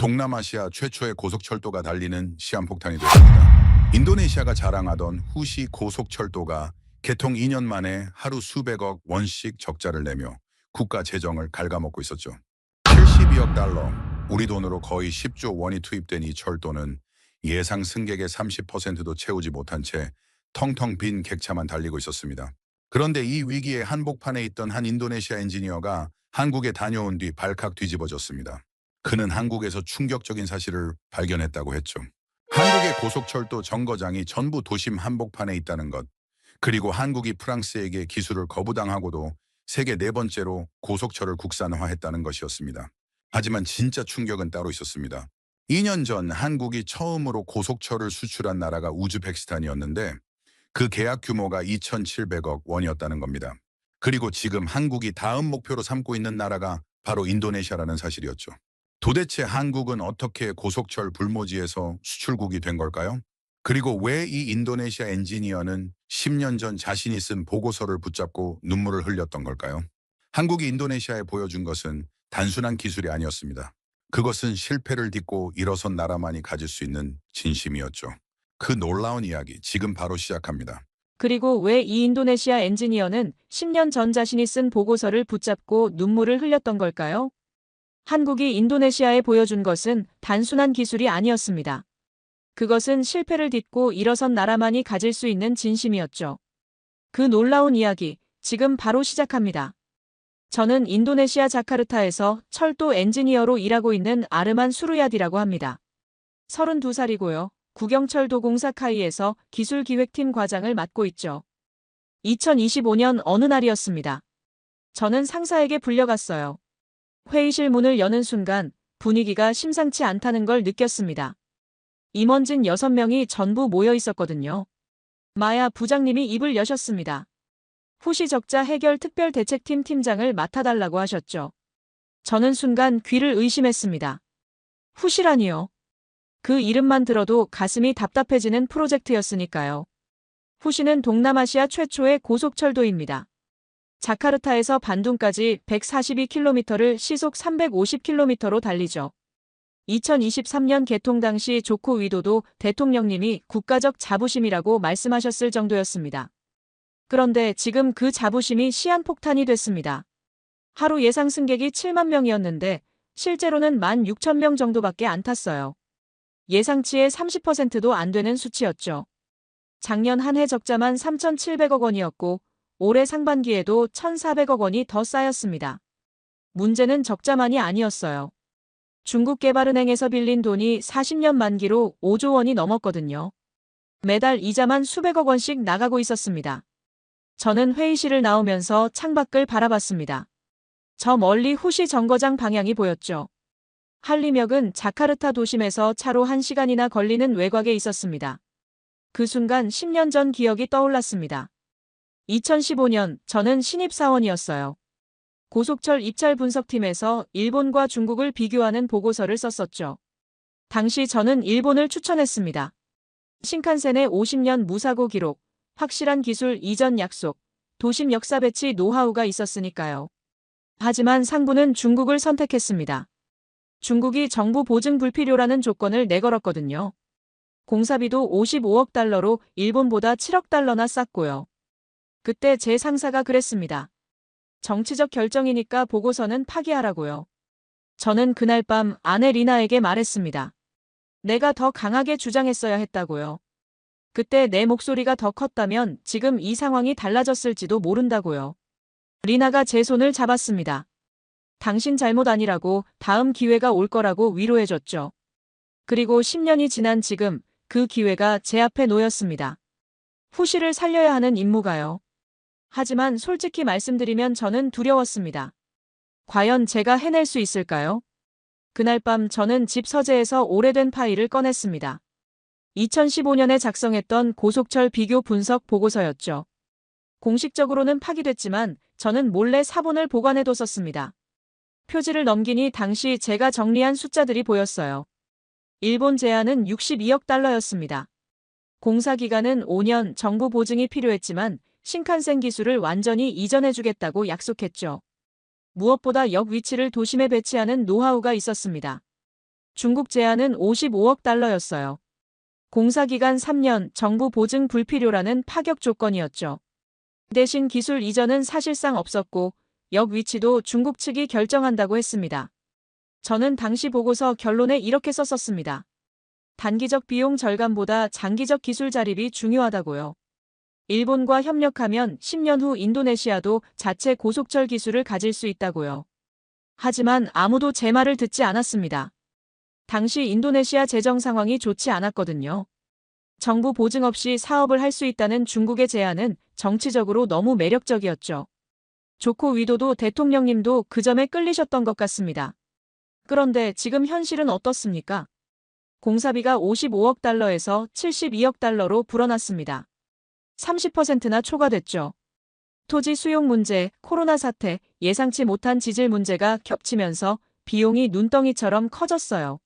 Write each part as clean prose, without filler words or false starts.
동남아시아 최초의 고속철도가 달리는 시한폭탄이 됐습니다. 인도네시아가 자랑하던 후시 고속철도가 개통 2년 만에 하루 수백억 원씩 적자를 내며 국가 재정을 갉아먹고 있었죠. 72억 달러, 우리 돈으로 거의 10조 원이 투입된 이 철도는 예상 승객의 30%도 채우지 못한 채 텅텅 빈 객차만 달리고 있었습니다. 그런데 이 위기에 한복판에 있던 한 인도네시아 엔지니어가 한국에 다녀온 뒤 발칵 뒤집어졌습니다. 그는 한국에서 충격적인 사실을 발견했다고 했죠. 한국의 고속철도 정거장이 전부 도심 한복판에 있다는 것, 그리고 한국이 프랑스에게 기술을 거부당하고도 세계 네 번째로 고속철을 국산화했다는 것이었습니다. 하지만 진짜 충격은 따로 있었습니다. 2년 전 한국이 처음으로 고속철을 수출한 나라가 우즈베키스탄이었는데 그 계약 규모가 2,700억 원이었다는 겁니다. 그리고 지금 한국이 다음 목표로 삼고 있는 나라가 바로 인도네시아라는 사실이었죠. 도대체 한국은 어떻게 고속철 불모지에서 수출국이 된 걸까요? 그리고 왜 이 인도네시아 엔지니어는 10년 전 자신이 쓴 보고서를 붙잡고 눈물을 흘렸던 걸까요? 한국이 인도네시아에 보여준 것은 단순한 기술이 아니었습니다. 그것은 실패를 딛고 일어선 나라만이 가질 수 있는 진심이었죠. 그 놀라운 이야기 지금 바로 시작합니다. 그리고 왜 이 인도네시아 엔지니어는 10년 전 자신이 쓴 보고서를 붙잡고 눈물을 흘렸던 걸까요? 한국이 인도네시아에 보여준 것은 단순한 기술이 아니었습니다. 그것은 실패를 딛고 일어선 나라만이 가질 수 있는 진심이었죠. 그 놀라운 이야기, 지금 바로 시작합니다. 저는 인도네시아 자카르타에서 철도 엔지니어로 일하고 있는 아르만 수루야디라고 합니다. 32살이고요. 국영철도공사 카이에서 기술기획팀 과장을 맡고 있죠. 2025년 어느 날이었습니다. 저는 상사에게 불려갔어요. 회의실 문을 여는 순간 분위기가 심상치 않다는 걸 느꼈습니다. 임원진 6명이 전부 모여 있었거든요. 마야 부장님이 입을 여셨습니다. 후시 적자 해결 특별대책팀 팀장을 맡아달라고 하셨죠. 저는 순간 귀를 의심했습니다. 후시라니요. 그 이름만 들어도 가슴이 답답해지는 프로젝트였으니까요. 후시는 동남아시아 최초의 고속철도입니다. 자카르타에서 반둥까지 142km를 시속 350km로 달리죠. 2023년 개통 당시 조코 위도도 대통령님이 국가적 자부심이라고 말씀하셨을 정도였습니다. 그런데 지금 그 자부심이 시한폭탄이 됐습니다. 하루 예상 승객이 7만 명이었는데 실제로는 16,000명 정도밖에 안 탔어요. 예상치의 30%도 안 되는 수치였죠. 작년 한 해 적자만 3,700억 원이었고 올해 상반기에도 1,400억 원이 더 쌓였습니다. 문제는 적자만이 아니었어요. 중국개발은행에서 빌린 돈이 40년 만기로 5조 원이 넘었거든요. 매달 이자만 수백억 원씩 나가고 있었습니다. 저는 회의실을 나오면서 창밖을 바라봤습니다. 저 멀리 후시 정거장 방향이 보였죠. 할리역은 자카르타 도심에서 차로 1시간이나 걸리는 외곽에 있었습니다. 그 순간 10년 전 기억이 떠올랐습니다. 2015년 저는 신입사원이었어요. 고속철 입찰 분석팀에서 일본과 중국을 비교하는 보고서를 썼었죠. 당시 저는 일본을 추천했습니다. 신칸센의 50년 무사고 기록, 확실한 기술 이전 약속, 도심 역사 배치 노하우가 있었으니까요. 하지만 상부는 중국을 선택했습니다. 중국이 정부 보증 불필요라는 조건을 내걸었거든요. 공사비도 55억 달러로 일본보다 7억 달러나 쌌고요. 그때 제 상사가 그랬습니다. 정치적 결정이니까 보고서는 파기하라고요. 저는 그날 밤 아내 리나에게 말했습니다. 내가 더 강하게 주장했어야 했다고요. 그때 내 목소리가 더 컸다면 지금 이 상황이 달라졌을지도 모른다고요. 리나가 제 손을 잡았습니다. 당신 잘못 아니라고 다음 기회가 올 거라고 위로해줬죠. 그리고 10년이 지난 지금 그 기회가 제 앞에 놓였습니다. 후시를 살려야 하는 임무가요. 하지만 솔직히 말씀드리면 저는 두려웠습니다. 과연 제가 해낼 수 있을까요? 그날 밤 저는 집 서재에서 오래된 파일을 꺼냈습니다. 2015년에 작성했던 고속철 비교 분석 보고서였죠. 공식적으로는 파기됐지만 저는 몰래 사본을 보관해뒀었습니다. 표지를 넘기니 당시 제가 정리한 숫자들이 보였어요. 일본 제안은 62억 달러였습니다. 공사 기간은 5년, 정부 보증이 필요했지만 신칸센 기술을 완전히 이전해주겠다고 약속했죠. 무엇보다 역 위치를 도심에 배치하는 노하우가 있었습니다. 중국 제안은 55억 달러였어요. 공사 기간 3년, 정부 보증 불필요라는 파격 조건이었죠. 대신 기술 이전은 사실상 없었고 역 위치도 중국 측이 결정한다고 했습니다. 저는 당시 보고서 결론에 이렇게 썼었습니다. 단기적 비용 절감보다 장기적 기술 자립이 중요하다고요. 일본과 협력하면 10년 후 인도네시아도 자체 고속철 기술을 가질 수 있다고요. 하지만 아무도 제 말을 듣지 않았습니다. 당시 인도네시아 재정 상황이 좋지 않았거든요. 정부 보증 없이 사업을 할 수 있다는 중국의 제안은 정치적으로 너무 매력적이었죠. 조코 위도도 대통령님도 그 점에 끌리셨던 것 같습니다. 그런데 지금 현실은 어떻습니까? 공사비가 55억 달러에서 72억 달러로 불어났습니다. 30%나 초과됐죠. 토지 수용 문제, 코로나 사태, 예상치 못한 지질 문제가 겹치면서 비용이 눈덩이처럼 커졌어요.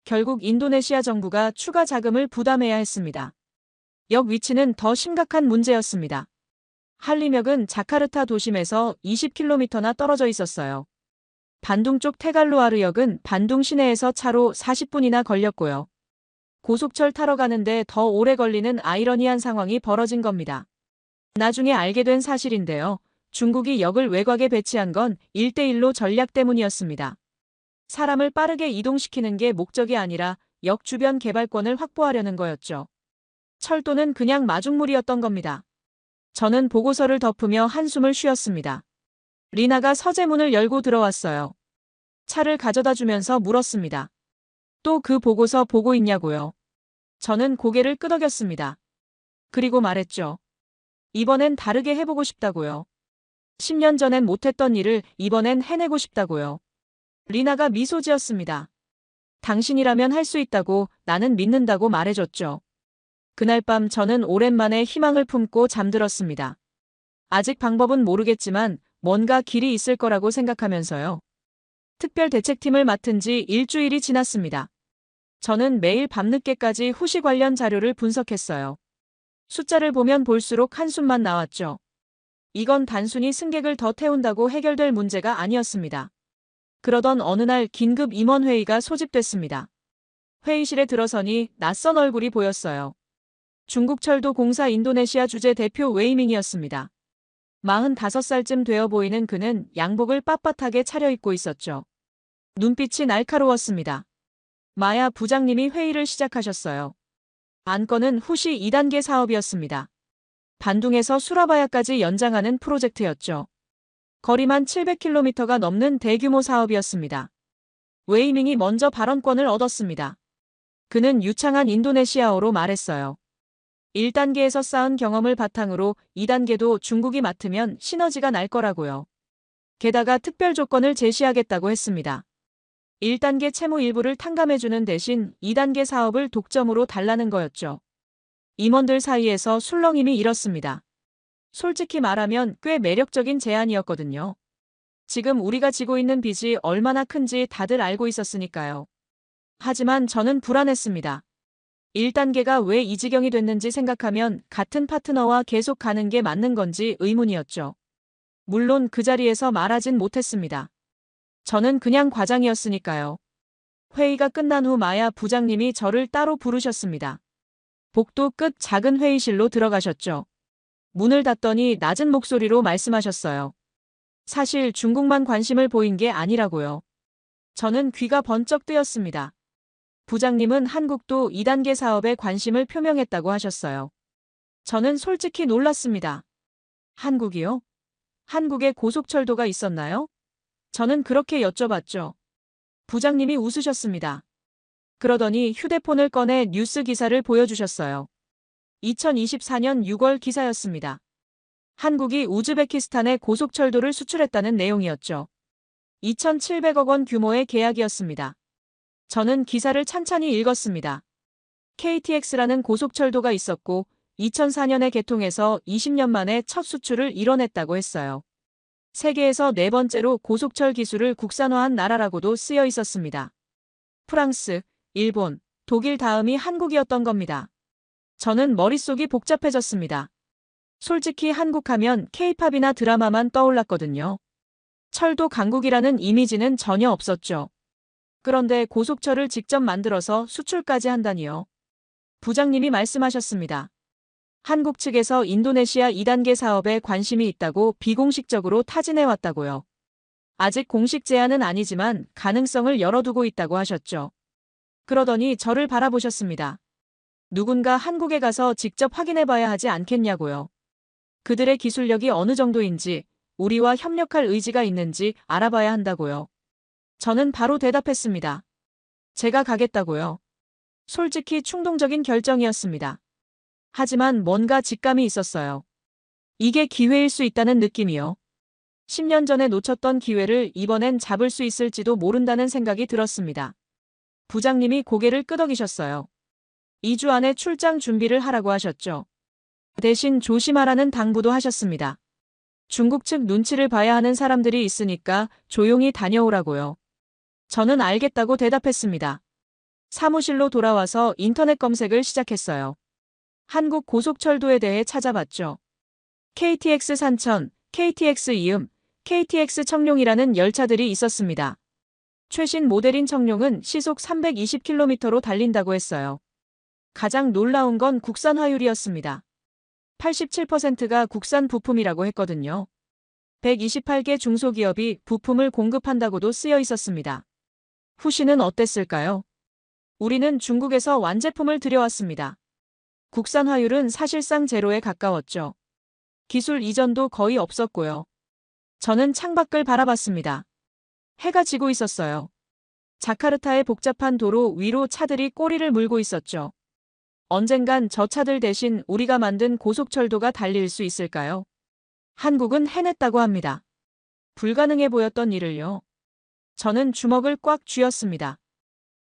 결국 인도네시아 정부가 추가 자금을 부담해야 했습니다. 역 위치는 더 심각한 문제였습니다. 할림역은 자카르타 도심에서 20km나 떨어져 있었어요. 반둥 쪽 테갈루아르역은 반둥 시내에서 차로 40분이나 걸렸고요. 고속철 타러 가는데 더 오래 걸리는 아이러니한 상황이 벌어진 겁니다. 나중에 알게 된 사실인데요. 중국이 역을 외곽에 배치한 건 1대1로 전략 때문이었습니다. 사람을 빠르게 이동시키는 게 목적이 아니라 역 주변 개발권을 확보하려는 거였죠. 철도는 그냥 마중물이었던 겁니다. 저는 보고서를 덮으며 한숨을 쉬었습니다. 리나가 서재문을 열고 들어왔어요. 차를 가져다 주면서 물었습니다. 또 그 보고서 보고 있냐고요. 저는 고개를 끄덕였습니다. 그리고 말했죠. 이번엔 다르게 해보고 싶다고요. 10년 전엔 못했던 일을 이번엔 해내고 싶다고요. 리나가 미소 지었습니다. 당신이라면 할 수 있다고 나는 믿는다고 말해줬죠. 그날 밤 저는 오랜만에 희망을 품고 잠들었습니다. 아직 방법은 모르겠지만 뭔가 길이 있을 거라고 생각하면서요. 특별대책팀을 맡은 지 일주일이 지났습니다. 저는 매일 밤늦게까지 후시 관련 자료를 분석했어요. 숫자를 보면 볼수록 한숨만 나왔죠. 이건 단순히 승객을 더 태운다고 해결될 문제가 아니었습니다. 그러던 어느 날 긴급 임원회의가 소집됐습니다. 회의실에 들어서니 낯선 얼굴이 보였어요. 중국철도 공사 인도네시아 주재 대표 웨이밍이었습니다. 45살쯤 되어 보이는 그는 양복을 빳빳하게 차려입고 있었죠. 눈빛이 날카로웠습니다. 마야 부장님이 회의를 시작하셨어요. 안건은 후시 2단계 사업이었습니다. 반둥에서 수라바야까지 연장하는 프로젝트였죠. 거리만 700km가 넘는 대규모 사업이었습니다. 웨이밍이 먼저 발언권을 얻었습니다. 그는 유창한 인도네시아어로 말했어요. 1단계에서 쌓은 경험을 바탕으로 2단계도 중국이 맡으면 시너지가 날 거라고요. 게다가 특별 조건을 제시하겠다고 했습니다. 1단계 채무 일부를 탕감해주는 대신 2단계 사업을 독점으로 달라는 거였죠. 임원들 사이에서 술렁임이 일었습니다. 솔직히 말하면 꽤 매력적인 제안이었거든요. 지금 우리가 지고 있는 빚이 얼마나 큰지 다들 알고 있었으니까요. 하지만 저는 불안했습니다. 1단계가 왜 이 지경이 됐는지 생각하면 같은 파트너와 계속 가는 게 맞는 건지 의문이었죠. 물론 그 자리에서 말하진 못했습니다. 저는 그냥 과장이었으니까요. 회의가 끝난 후 마야 부장님이 저를 따로 부르셨습니다. 복도 끝 작은 회의실로 들어가셨죠. 문을 닫더니 낮은 목소리로 말씀하셨어요. 사실 중국만 관심을 보인 게 아니라고요. 저는 귀가 번쩍 뜨였습니다. 부장님은 한국도 2단계 사업에 관심을 표명했다고 하셨어요. 저는 솔직히 놀랐습니다. 한국이요? 한국에 고속철도가 있었나요? 저는 그렇게 여쭤봤죠. 부장님이 웃으셨습니다. 그러더니 휴대폰을 꺼내 뉴스 기사를 보여주셨어요. 2024년 6월 기사였습니다. 한국이 우즈베키스탄에 고속철도를 수출했다는 내용이었죠. 2,700억 원 규모의 계약이었습니다. 저는 기사를 찬찬히 읽었습니다. KTX라는 고속철도가 있었고 2004년에 개통해서 20년 만에 첫 수출을 이뤄냈다고 했어요. 세계에서 네 번째로 고속철 기술을 국산화한 나라라고도 쓰여 있었습니다. 프랑스, 일본, 독일 다음이 한국이었던 겁니다. 저는 머릿속이 복잡해졌습니다. 솔직히 한국하면 K-팝이나 드라마만 떠올랐거든요. 철도 강국이라는 이미지는 전혀 없었죠. 그런데 고속철을 직접 만들어서 수출까지 한다니요. 부장님이 말씀하셨습니다. 한국 측에서 인도네시아 2단계 사업에 관심이 있다고 비공식적으로 타진해 왔다고요. 아직 공식 제안은 아니지만 가능성을 열어두고 있다고 하셨죠. 그러더니 저를 바라보셨습니다. 누군가 한국에 가서 직접 확인해 봐야 하지 않겠냐고요. 그들의 기술력이 어느 정도인지, 우리와 협력할 의지가 있는지 알아봐야 한다고요. 저는 바로 대답했습니다. 제가 가겠다고요. 솔직히 충동적인 결정이었습니다. 하지만 뭔가 직감이 있었어요. 이게 기회일 수 있다는 느낌이요. 10년 전에 놓쳤던 기회를 이번엔 잡을 수 있을지도 모른다는 생각이 들었습니다. 부장님이 고개를 끄덕이셨어요. 2주 안에 출장 준비를 하라고 하셨죠. 대신 조심하라는 당부도 하셨습니다. 중국 측 눈치를 봐야 하는 사람들이 있으니까 조용히 다녀오라고요. 저는 알겠다고 대답했습니다. 사무실로 돌아와서 인터넷 검색을 시작했어요. 한국 고속철도에 대해 찾아봤죠. KTX 산천, KTX 이음, KTX 청룡이라는 열차들이 있었습니다. 최신 모델인 청룡은 시속 320km로 달린다고 했어요. 가장 놀라운 건 국산 화율이었습니다. 87%가 국산 부품이라고 했거든요. 128개 중소기업이 부품을 공급한다고도 쓰여 있었습니다. 후시는 어땠을까요? 우리는 중국에서 완제품을 들여왔습니다. 국산 화율은 사실상 제로에 가까웠죠. 기술 이전도 거의 없었고요. 저는 창밖을 바라봤습니다. 해가 지고 있었어요. 자카르타의 복잡한 도로 위로 차들이 꼬리를 물고 있었죠. 언젠간 저 차들 대신 우리가 만든 고속철도가 달릴 수 있을까요? 한국은 해냈다고 합니다. 불가능해 보였던 일을요. 저는 주먹을 꽉 쥐었습니다.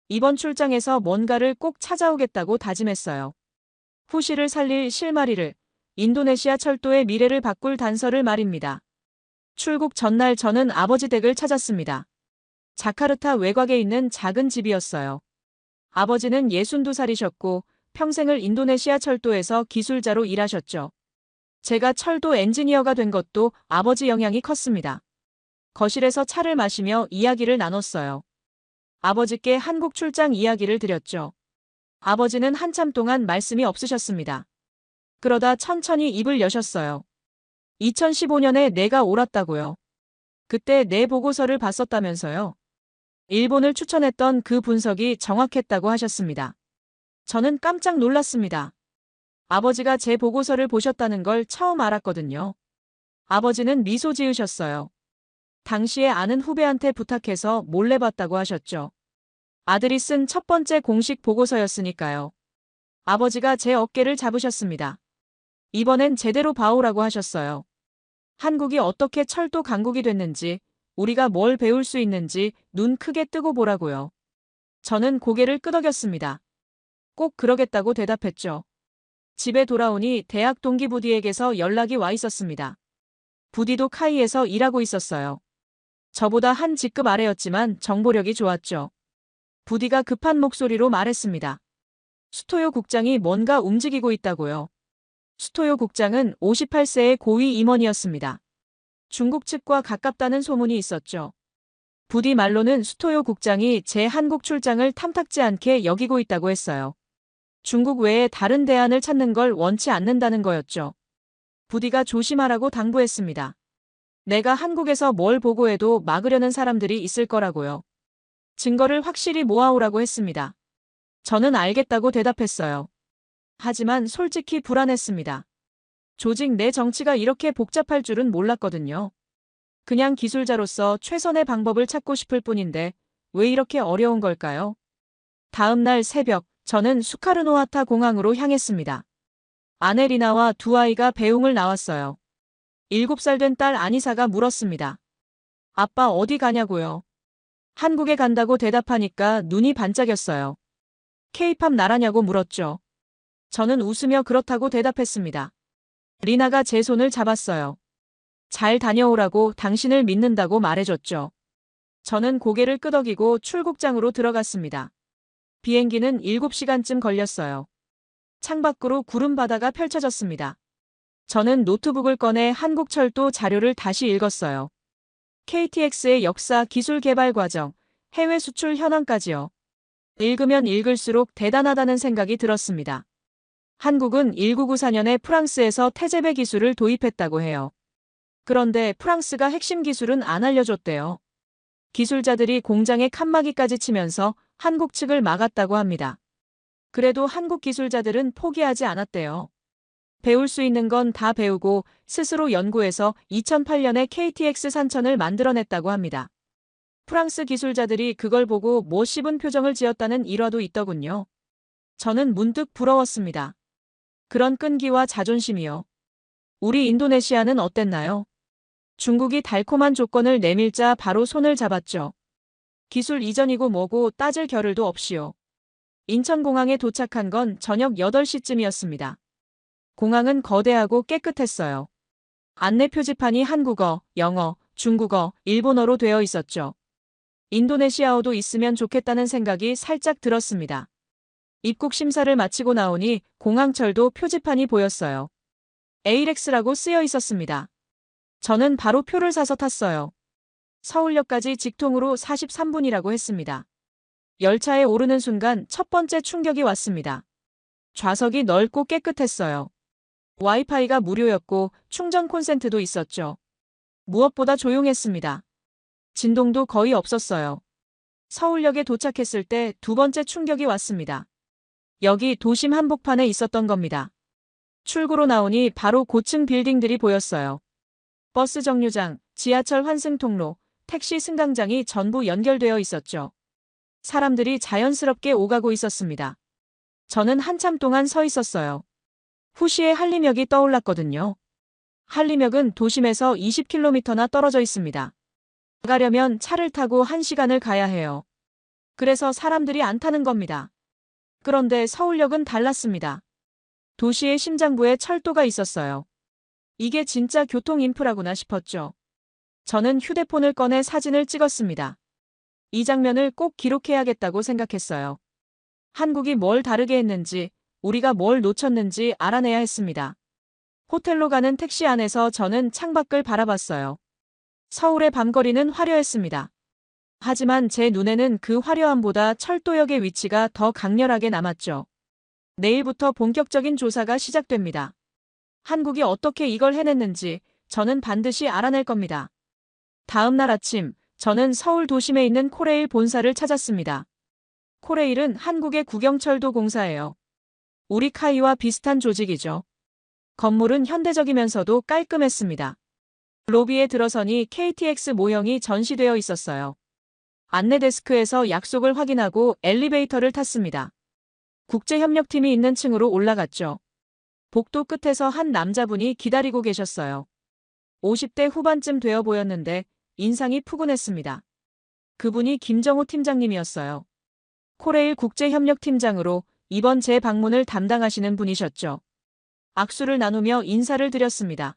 이번 출장에서 뭔가를 꼭 찾아오겠다고 다짐했어요. 후시를 살릴 실마리를, 인도네시아 철도의 미래를 바꿀 단서를 말입니다. 출국 전날 저는 아버지 댁을 찾았습니다. 자카르타 외곽에 있는 작은 집이었어요. 아버지는 62살이셨고 평생을 인도네시아 철도에서 기술자로 일하셨죠. 제가 철도 엔지니어가 된 것도 아버지 영향이 컸습니다. 거실에서 차를 마시며 이야기를 나눴어요. 아버지께 한국 출장 이야기를 드렸죠. 아버지는 한참 동안 말씀이 없으셨습니다. 그러다 천천히 입을 여셨어요. 2015년에 내가 옳았다고요. 그때 내 보고서를 봤었다면서요. 일본을 추천했던 그 분석이 정확했다고 하셨습니다. 저는 깜짝 놀랐습니다. 아버지가 제 보고서를 보셨다는 걸 처음 알았거든요. 아버지는 미소 지으셨어요. 당시에 아는 후배한테 부탁해서 몰래 봤다고 하셨죠. 아들이 쓴 첫 번째 공식 보고서였으니까요. 아버지가 제 어깨를 잡으셨습니다. 이번엔 제대로 봐오라고 하셨어요. 한국이 어떻게 철도 강국이 됐는지, 우리가 뭘 배울 수 있는지 눈 크게 뜨고 보라고요. 저는 고개를 끄덕였습니다. 꼭 그러겠다고 대답했죠. 집에 돌아오니 대학 동기 부디에게서 연락이 와 있었습니다. 부디도 카이에서 일하고 있었어요. 저보다 한 직급 아래였지만 정보력이 좋았죠. 부디가 급한 목소리로 말했습니다. 수토요 국장이 뭔가 움직이고 있다고요. 수토요 국장은 58세의 고위 임원이었습니다. 중국 측과 가깝다는 소문이 있었죠. 부디 말로는 수토요 국장이 제 한국 출장을 탐탁지 않게 여기고 있다고 했어요. 중국 외에 다른 대안을 찾는 걸 원치 않는다는 거였죠. 부디가 조심하라고 당부했습니다. 내가 한국에서 뭘 보고해도 막으려는 사람들이 있을 거라고요. 증거를 확실히 모아오라고 했습니다. 저는 알겠다고 대답했어요. 하지만 솔직히 불안했습니다. 조직 내 정치가 이렇게 복잡할 줄은 몰랐거든요. 그냥 기술자로서 최선의 방법을 찾고 싶을 뿐인데 왜 이렇게 어려운 걸까요? 다음 날 새벽, 저는 수카르노하타 공항으로 향했습니다. 아내 리나와 두 아이가 배웅을 나왔어요. 7살 된 딸 아니사가 물었습니다. 아빠 어디 가냐고요? 한국에 간다고 대답하니까 눈이 반짝였어요. K-팝 나라냐고 물었죠. 저는 웃으며 그렇다고 대답했습니다. 리나가 제 손을 잡았어요. 잘 다녀오라고 당신을 믿는다고 말해줬죠. 저는 고개를 끄덕이고 출국장으로 들어갔습니다. 비행기는 7시간쯤 걸렸어요. 창밖으로 구름 바다가 펼쳐졌습니다. 저는 노트북을 꺼내 한국철도 자료를 다시 읽었어요. KTX의 역사 기술 개발 과정, 해외 수출 현황까지요. 읽으면 읽을수록 대단하다는 생각이 들었습니다. 한국은 1994년에 프랑스에서 태제배 기술을 도입했다고 해요. 그런데 프랑스가 핵심 기술은 안 알려줬대요. 기술자들이 공장에 칸막이까지 치면서 한국 측을 막았다고 합니다. 그래도 한국 기술자들은 포기하지 않았대요. 배울 수 있는 건 다 배우고 스스로 연구해서 2008년에 KTX 산천을 만들어냈다고 합니다. 프랑스 기술자들이 그걸 보고 못 씹은 표정을 지었다는 일화도 있더군요. 저는 문득 부러웠습니다. 그런 끈기와 자존심이요. 우리 인도네시아는 어땠나요? 중국이 달콤한 조건을 내밀자 바로 손을 잡았죠. 기술 이전이고 뭐고 따질 겨를도 없이요. 인천공항에 도착한 건 저녁 8시쯤이었습니다. 공항은 거대하고 깨끗했어요. 안내 표지판이 한국어, 영어, 중국어, 일본어로 되어 있었죠. 인도네시아어도 있으면 좋겠다는 생각이 살짝 들었습니다. 입국 심사를 마치고 나오니 공항철도 표지판이 보였어요. 에이렉스라고 쓰여 있었습니다. 저는 바로 표를 사서 탔어요. 서울역까지 직통으로 43분이라고 했습니다. 열차에 오르는 순간 첫 번째 충격이 왔습니다. 좌석이 넓고 깨끗했어요. 와이파이가 무료였고 충전 콘센트도 있었죠. 무엇보다 조용했습니다. 진동도 거의 없었어요. 서울역에 도착했을 때 두 번째 충격이 왔습니다. 여기 도심 한복판에 있었던 겁니다. 출구로 나오니 바로 고층 빌딩들이 보였어요. 버스 정류장, 지하철 환승 통로, 택시 승강장이 전부 연결되어 있었죠. 사람들이 자연스럽게 오가고 있었습니다. 저는 한참 동안 서 있었어요. 후시의 한림역이 떠올랐거든요. 한림역은 도심에서 20km나 떨어져 있습니다. 가려면 차를 타고 1시간을 가야 해요. 그래서 사람들이 안 타는 겁니다. 그런데 서울역은 달랐습니다. 도시의 심장부에 철도가 있었어요. 이게 진짜 교통 인프라구나 싶었죠. 저는 휴대폰을 꺼내 사진을 찍었습니다. 이 장면을 꼭 기록해야겠다고 생각했어요. 한국이 뭘 다르게 했는지, 우리가 뭘 놓쳤는지 알아내야 했습니다. 호텔로 가는 택시 안에서 저는 창밖을 바라봤어요. 서울의 밤거리는 화려했습니다. 하지만 제 눈에는 그 화려함보다 철도역의 위치가 더 강렬하게 남았죠. 내일부터 본격적인 조사가 시작됩니다. 한국이 어떻게 이걸 해냈는지 저는 반드시 알아낼 겁니다. 다음 날 아침, 저는 서울 도심에 있는 코레일 본사를 찾았습니다. 코레일은 한국의 국영철도 공사예요. 우리 카이와 비슷한 조직이죠. 건물은 현대적이면서도 깔끔했습니다. 로비에 들어서니 KTX 모형이 전시되어 있었어요. 안내 데스크에서 약속을 확인하고 엘리베이터를 탔습니다. 국제협력팀이 있는 층으로 올라갔죠. 복도 끝에서 한 남자분이 기다리고 계셨어요. 50대 후반쯤 되어 보였는데 인상이 푸근했습니다. 그분이 김정호 팀장님이었어요. 코레일 국제협력팀장으로 이번 제 방문을 담당하시는 분이셨죠. 악수를 나누며 인사를 드렸습니다.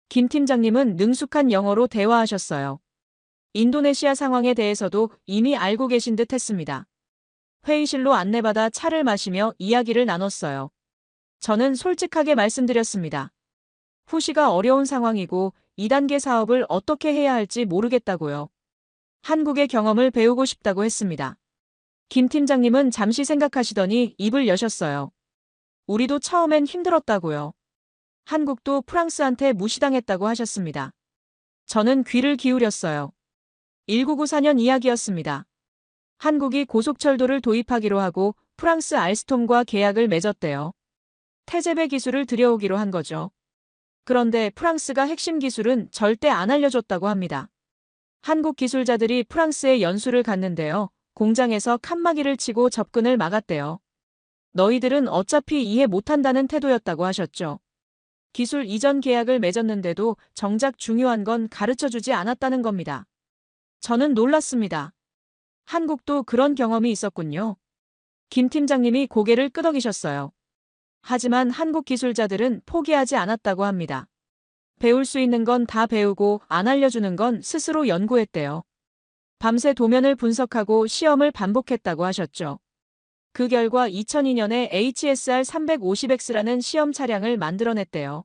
김 팀장님은 능숙한 영어로 대화하셨어요. 인도네시아 상황에 대해서도 이미 알고 계신 듯 했습니다. 회의실로 안내받아 차를 마시며 이야기를 나눴어요. 저는 솔직하게 말씀드렸습니다. 후시가 어려운 상황이고 2단계 사업을 어떻게 해야 할지 모르겠다고요. 한국의 경험을 배우고 싶다고 했습니다. 김 팀장님은 잠시 생각하시더니 입을 여셨어요. 우리도 처음엔 힘들었다고요. 한국도 프랑스한테 무시당했다고 하셨습니다. 저는 귀를 기울였어요. 1994년 이야기였습니다. 한국이 고속철도를 도입하기로 하고 프랑스 알스톰과 계약을 맺었대요. 태제배 기술을 들여오기로 한 거죠. 그런데 프랑스가 핵심 기술은 절대 안 알려줬다고 합니다. 한국 기술자들이 프랑스에 연수를 갔는데요. 공장에서 칸막이를 치고 접근을 막았대요. 너희들은 어차피 이해 못한다는 태도였다고 하셨죠. 기술 이전 계약을 맺었는데도 정작 중요한 건 가르쳐주지 않았다는 겁니다. 저는 놀랐습니다. 한국도 그런 경험이 있었군요. 김 팀장님이 고개를 끄덕이셨어요. 하지만 한국 기술자들은 포기하지 않았다고 합니다. 배울 수 있는 건 다 배우고 안 알려주는 건 스스로 연구했대요. 밤새 도면을 분석하고 시험을 반복했다고 하셨죠. 그 결과 2002년에 HSR350X라는 시험 차량을 만들어냈대요.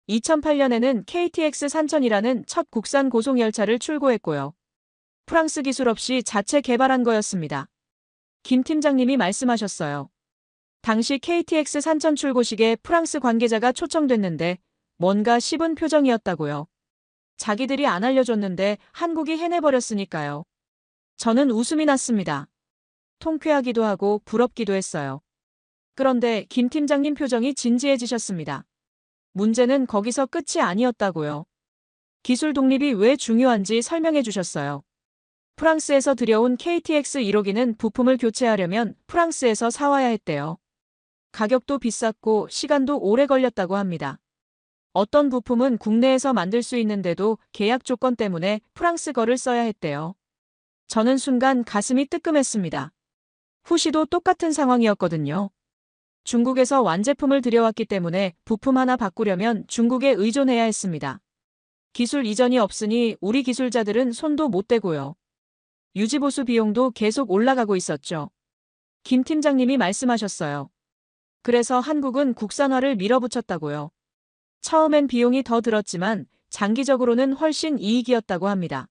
2008년에는 KTX 산천이라는 첫 국산 고속열차를 출고했고요. 프랑스 기술 없이 자체 개발한 거였습니다. 김 팀장님이 말씀하셨어요. 당시 KTX 산천 출고식에 프랑스 관계자가 초청됐는데 뭔가 씹은 표정이었다고요. 자기들이 안 알려줬는데 한국이 해내버렸으니까요. 저는 웃음이 났습니다. 통쾌하기도 하고 부럽기도 했어요. 그런데 김 팀장님 표정이 진지해지셨습니다. 문제는 거기서 끝이 아니었다고요. 기술 독립이 왜 중요한지 설명해 주셨어요. 프랑스에서 들여온 KTX 1호기는 부품을 교체하려면 프랑스에서 사와야 했대요. 가격도 비쌌고 시간도 오래 걸렸다고 합니다. 어떤 부품은 국내에서 만들 수 있는데도 계약 조건 때문에 프랑스 거를 써야 했대요. 저는 순간 가슴이 뜨끔했습니다. 후시도 똑같은 상황이었거든요. 중국에서 완제품을 들여왔기 때문에 부품 하나 바꾸려면 중국에 의존해야 했습니다. 기술 이전이 없으니 우리 기술자들은 손도 못 대고요. 유지보수 비용도 계속 올라가고 있었죠. 김 팀장님이 말씀하셨어요. 그래서 한국은 국산화를 밀어붙였다고요. 처음엔 비용이 더 들었지만 장기적으로는 훨씬 이익이었다고 합니다.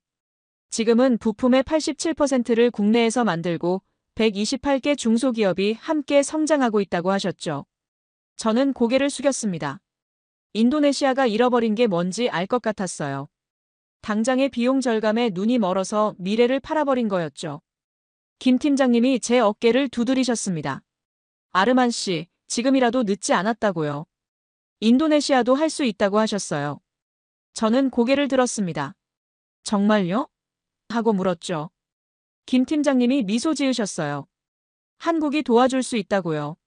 지금은 부품의 87%를 국내에서 만들고 128개 중소기업이 함께 성장하고 있다고 하셨죠. 저는 고개를 숙였습니다. 인도네시아가 잃어버린 게 뭔지 알 것 같았어요. 당장의 비용 절감에 눈이 멀어서 미래를 팔아버린 거였죠. 김 팀장님이 제 어깨를 두드리셨습니다. 아르만 씨, 지금이라도 늦지 않았다고요. 인도네시아도 할 수 있다고 하셨어요. 저는 고개를 들었습니다. 정말요? 하고 물었죠. 김 팀장님이 미소 지으셨어요. 한국이 도와줄 수 있다고요.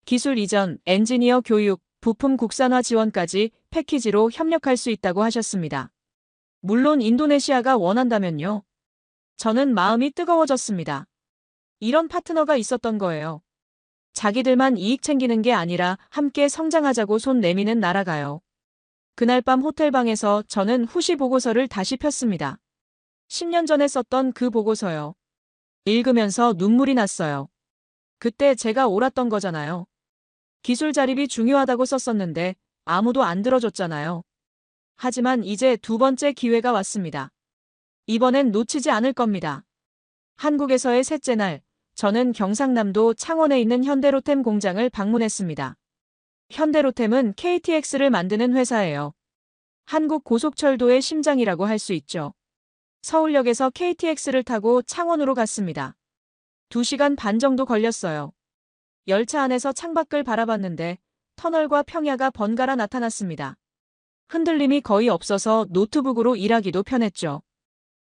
기술 이전, 엔지니어 교육, 부품 국산화 지원까지 패키지로 협력할 수 있다고 하셨습니다. 물론 인도네시아가 원한다면요. 저는 마음이 뜨거워졌습니다. 이런 파트너가 있었던 거예요. 자기들만 이익 챙기는 게 아니라 함께 성장하자고 손 내미는 나라가요. 그날 밤 호텔방에서 저는 후시 보고서를 다시 폈습니다. 10년 전에 썼던 그 보고서요. 읽으면서 눈물이 났어요. 그때 제가 옳았던 거잖아요. 기술 자립이 중요하다고 썼었는데 아무도 안 들어줬잖아요. 하지만 이제 두 번째 기회가 왔습니다. 이번엔 놓치지 않을 겁니다. 한국에서의 셋째 날, 저는 경상남도 창원에 있는 현대로템 공장을 방문했습니다. 현대로템은 KTX를 만드는 회사예요. 한국 고속철도의 심장이라고 할 수 있죠. 서울역에서 KTX를 타고 창원으로 갔습니다. 2시간 반 정도 걸렸어요. 열차 안에서 창밖을 바라봤는데 터널과 평야가 번갈아 나타났습니다. 흔들림이 거의 없어서 노트북으로 일하기도 편했죠.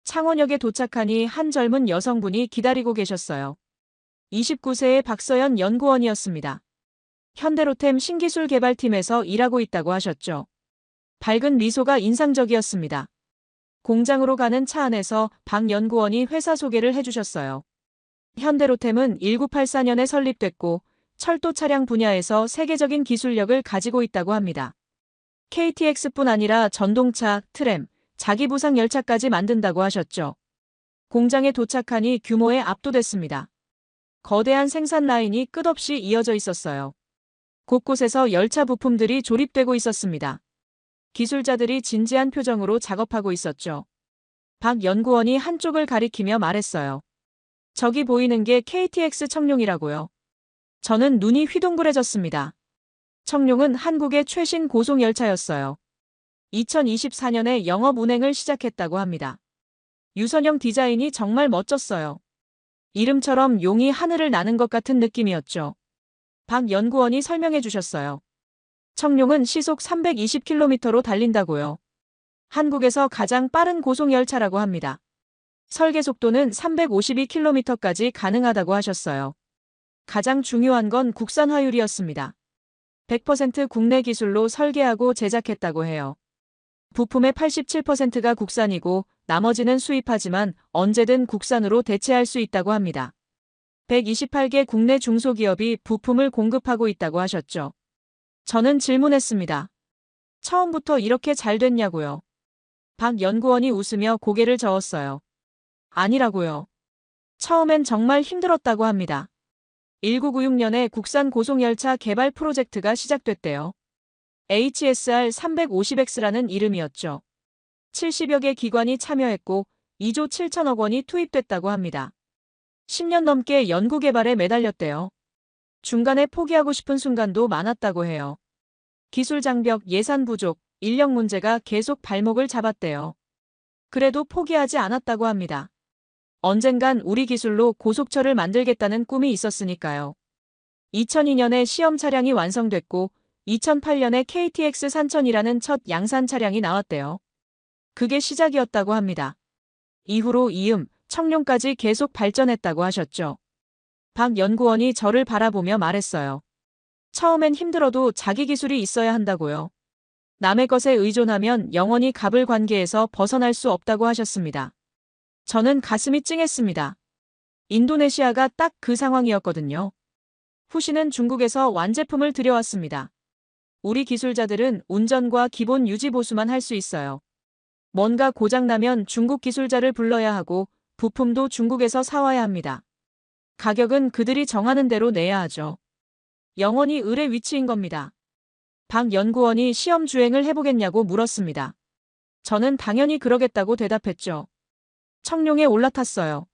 창원역에 도착하니 한 젊은 여성분이 기다리고 계셨어요. 29세의 박서연 연구원이었습니다. 현대로템 신기술 개발팀에서 일하고 있다고 하셨죠. 밝은 미소가 인상적이었습니다. 공장으로 가는 차 안에서 박 연구원이 회사 소개를 해주셨어요. 현대로템은 1984년에 설립됐고 철도 차량 분야에서 세계적인 기술력을 가지고 있다고 합니다. KTX뿐 아니라 전동차, 트램, 자기부상 열차까지 만든다고 하셨죠. 공장에 도착하니 규모에 압도됐습니다. 거대한 생산 라인이 끝없이 이어져 있었어요. 곳곳에서 열차 부품들이 조립되고 있었습니다. 기술자들이 진지한 표정으로 작업하고 있었죠. 박 연구원이 한쪽을 가리키며 말했어요. 저기 보이는 게 KTX 청룡이라고요. 저는 눈이 휘둥그레졌습니다. 청룡은 한국의 최신 고속열차였어요. 2024년에 영업 운행을 시작했다고 합니다. 유선형 디자인이 정말 멋졌어요. 이름처럼 용이 하늘을 나는 것 같은 느낌이었죠. 박 연구원이 설명해 주셨어요. 청룡은 시속 320km로 달린다고요. 한국에서 가장 빠른 고속열차라고 합니다. 설계 속도는 352km까지 가능하다고 하셨어요. 가장 중요한 건 국산화율이었습니다. 100% 국내 기술로 설계하고 제작했다고 해요. 부품의 87%가 국산이고 나머지는 수입하지만 언제든 국산으로 대체할 수 있다고 합니다. 128개 국내 중소기업이 부품을 공급하고 있다고 하셨죠. 저는 질문했습니다. 처음부터 이렇게 잘 됐냐고요. 박 연구원이 웃으며 고개를 저었어요. 아니라고요. 처음엔 정말 힘들었다고 합니다. 1996년에 국산 고속열차 개발 프로젝트가 시작됐대요. HSR 350X라는 이름이었죠. 70여 개 기관이 참여했고 2조 7천억 원이 투입됐다고 합니다. 10년 넘게 연구개발에 매달렸대요. 중간에 포기하고 싶은 순간도 많았다고 해요. 기술 장벽, 예산 부족, 인력 문제가 계속 발목을 잡았대요. 그래도 포기하지 않았다고 합니다. 언젠간 우리 기술로 고속철을 만들겠다는 꿈이 있었으니까요. 2002년에 시험 차량이 완성됐고 2008년에 KTX 산천이라는 첫 양산 차량이 나왔대요. 그게 시작이었다고 합니다. 이후로 이음, 청룡까지 계속 발전했다고 하셨죠. 박 연구원이 저를 바라보며 말했어요. 처음엔 힘들어도 자기 기술이 있어야 한다고요. 남의 것에 의존하면 영원히 갑을 관계에서 벗어날 수 없다고 하셨습니다. 저는 가슴이 찡했습니다. 인도네시아가 딱 그 상황이었거든요. 후시는 중국에서 완제품을 들여왔습니다. 우리 기술자들은 운전과 기본 유지 보수만 할 수 있어요. 뭔가 고장나면 중국 기술자를 불러야 하고 부품도 중국에서 사와야 합니다. 가격은 그들이 정하는 대로 내야 하죠. 영원히 을의 위치인 겁니다. 박 연구원이 시험 주행을 해보겠냐고 물었습니다. 저는 당연히 그러겠다고 대답했죠. 청룡에 올라탔어요.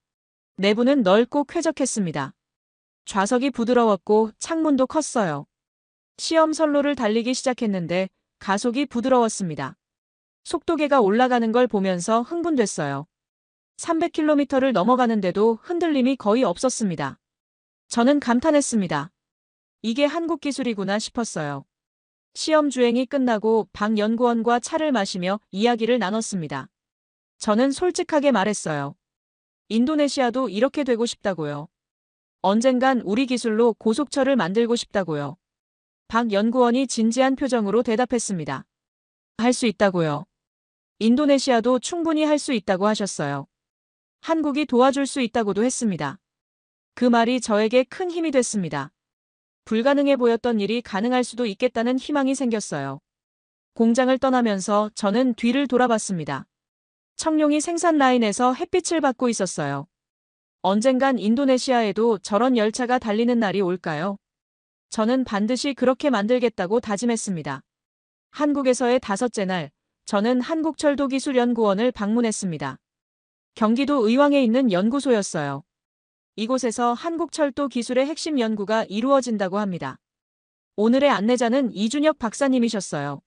내부는 넓고 쾌적했습니다. 좌석이 부드러웠고 창문도 컸어요. 시험 선로를 달리기 시작했는데 가속이 부드러웠습니다. 속도계가 올라가는 걸 보면서 흥분됐어요. 300km를 넘어가는데도 흔들림이 거의 없었습니다. 저는 감탄했습니다. 이게 한국 기술이구나 싶었어요. 시험 주행이 끝나고 박 연구원과 차를 마시며 이야기를 나눴습니다. 저는 솔직하게 말했어요. 인도네시아도 이렇게 되고 싶다고요. 언젠간 우리 기술로 고속철을 만들고 싶다고요. 박 연구원이 진지한 표정으로 대답했습니다. 할 수 있다고요. 인도네시아도 충분히 할 수 있다고 하셨어요. 한국이 도와줄 수 있다고도 했습니다. 그 말이 저에게 큰 힘이 됐습니다. 불가능해 보였던 일이 가능할 수도 있겠다는 희망이 생겼어요. 공장을 떠나면서 저는 뒤를 돌아봤습니다. 청룡이 생산 라인에서 햇빛을 받고 있었어요. 언젠간 인도네시아에도 저런 열차가 달리는 날이 올까요? 저는 반드시 그렇게 만들겠다고 다짐했습니다. 한국에서의 5째 날, 저는 한국철도기술연구원을 방문했습니다. 경기도 의왕에 있는 연구소였어요. 이곳에서 한국철도 기술의 핵심 연구가 이루어진다고 합니다. 오늘의 안내자는 이준혁 박사님이셨어요.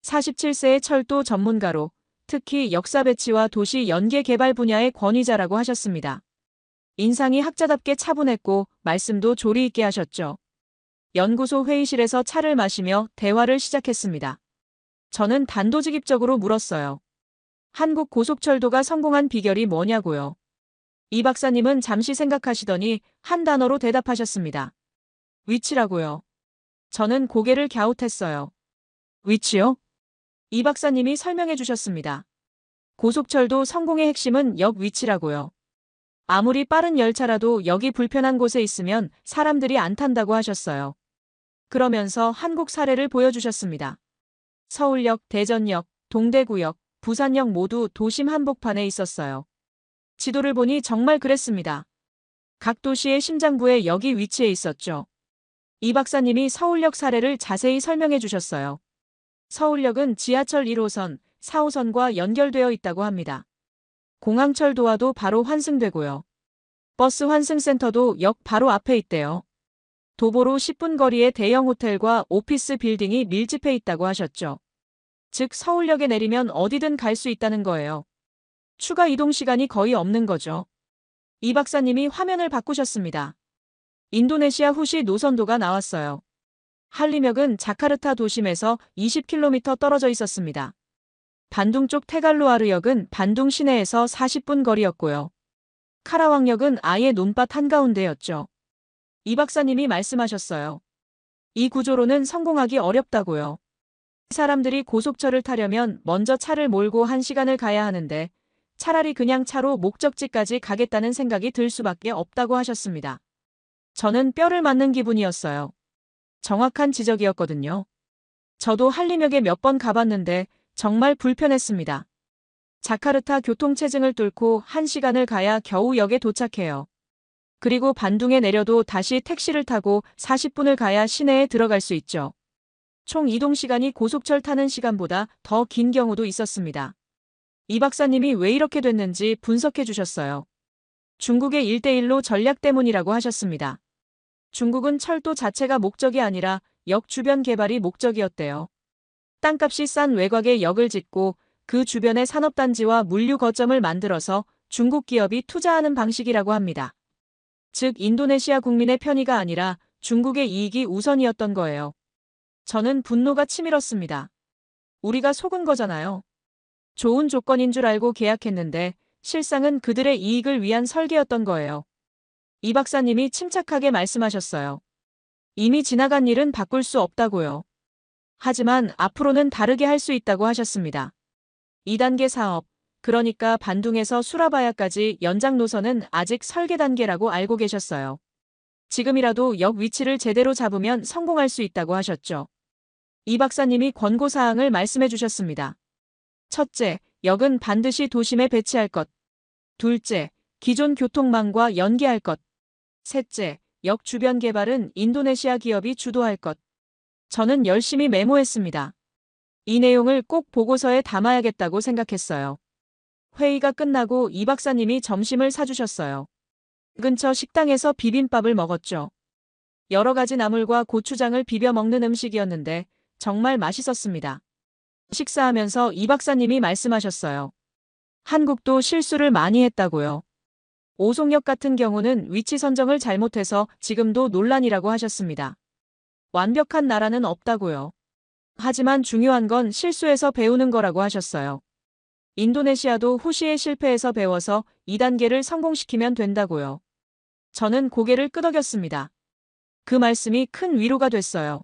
47세의 철도 전문가로 특히 역사 배치와 도시 연계 개발 분야의 권위자라고 하셨습니다. 인상이 학자답게 차분했고 말씀도 조리 있게 하셨죠. 연구소 회의실에서 차를 마시며 대화를 시작했습니다. 저는 단도직입적으로 물었어요. 한국 고속철도가 성공한 비결이 뭐냐고요. 이 박사님은 잠시 생각하시더니 한 단어로 대답하셨습니다. 위치라고요. 저는 고개를 갸웃했어요. 위치요? 이 박사님이 설명해 주셨습니다. 고속철도 성공의 핵심은 역 위치라고요. 아무리 빠른 열차라도 역이 불편한 곳에 있으면 사람들이 안 탄다고 하셨어요. 그러면서 한국 사례를 보여주셨습니다. 서울역, 대전역, 동대구역, 부산역 모두 도심 한복판에 있었어요. 지도를 보니 정말 그랬습니다. 각 도시의 심장부에 역이 위치해 있었죠. 이 박사님이 서울역 사례를 자세히 설명해 주셨어요. 서울역은 지하철 1호선, 4호선과 연결되어 있다고 합니다. 공항철도와도 바로 환승되고요. 버스 환승센터도 역 바로 앞에 있대요. 도보로 10분 거리에 대형 호텔과 오피스 빌딩이 밀집해 있다고 하셨죠. 즉 서울역에 내리면 어디든 갈 수 있다는 거예요. 추가 이동 시간이 거의 없는 거죠. 이 박사님이 화면을 바꾸셨습니다. 인도네시아 후시 노선도가 나왔어요. 할림역은 자카르타 도심에서 20km 떨어져 있었습니다. 반둥 쪽 테갈루아르역은 반둥 시내에서 40분 거리였고요. 카라왕역은 아예 논밭 한가운데였죠. 이 박사님이 말씀하셨어요. 이 구조로는 성공하기 어렵다고요. 사람들이 고속철을 타려면 먼저 차를 몰고 1시간을 가야 하는데 차라리 그냥 차로 목적지까지 가겠다는 생각이 들 수밖에 없다고 하셨습니다. 저는 뼈를 맞는 기분이었어요. 정확한 지적이었거든요. 저도 할림역에 몇 번 가봤는데 정말 불편했습니다. 자카르타 교통체증을 뚫고 1시간을 가야 겨우 역에 도착해요. 그리고 반둥에 내려도 다시 택시를 타고 40분을 가야 시내에 들어갈 수 있죠. 총 이동 시간이 고속철 타는 시간보다 더 긴 경우도 있었습니다. 이 박사님이 왜 이렇게 됐는지 분석해 주셨어요. 중국의 1대1로 전략 때문이라고 하셨습니다. 중국은 철도 자체가 목적이 아니라 역 주변 개발이 목적이었대요. 땅값이 싼 외곽에 역을 짓고 그 주변에 산업단지와 물류 거점을 만들어서 중국 기업이 투자하는 방식이라고 합니다. 즉 인도네시아 국민의 편의가 아니라 중국의 이익이 우선이었던 거예요. 저는 분노가 치밀었습니다. 우리가 속은 거잖아요. 좋은 조건인 줄 알고 계약했는데 실상은 그들의 이익을 위한 설계였던 거예요. 이 박사님이 침착하게 말씀하셨어요. 이미 지나간 일은 바꿀 수 없다고요. 하지만 앞으로는 다르게 할 수 있다고 하셨습니다. 2단계 사업, 그러니까 반둥에서 수라바야까지 연장 노선은 아직 설계 단계라고 알고 계셨어요. 지금이라도 역 위치를 제대로 잡으면 성공할 수 있다고 하셨죠. 이 박사님이 권고사항을 말씀해 주셨습니다. 첫째, 역은 반드시 도심에 배치할 것. 둘째, 기존 교통망과 연계할 것. 셋째, 역 주변 개발은 인도네시아 기업이 주도할 것. 저는 열심히 메모했습니다. 이 내용을 꼭 보고서에 담아야겠다고 생각했어요. 회의가 끝나고 이 박사님이 점심을 사주셨어요. 근처 식당에서 비빔밥을 먹었죠. 여러 가지 나물과 고추장을 비벼 먹는 음식이었는데 정말 맛있었습니다. 식사하면서 이 박사님이 말씀하셨어요. 한국도 실수를 많이 했다고요. 오송역 같은 경우는 위치 선정을 잘못해서 지금도 논란이라고 하셨습니다. 완벽한 나라는 없다고요. 하지만 중요한 건 실수에서 배우는 거라고 하셨어요. 인도네시아도 후시의 실패에서 배워서 2단계를 성공시키면 된다고요. 저는 고개를 끄덕였습니다. 그 말씀이 큰 위로가 됐어요.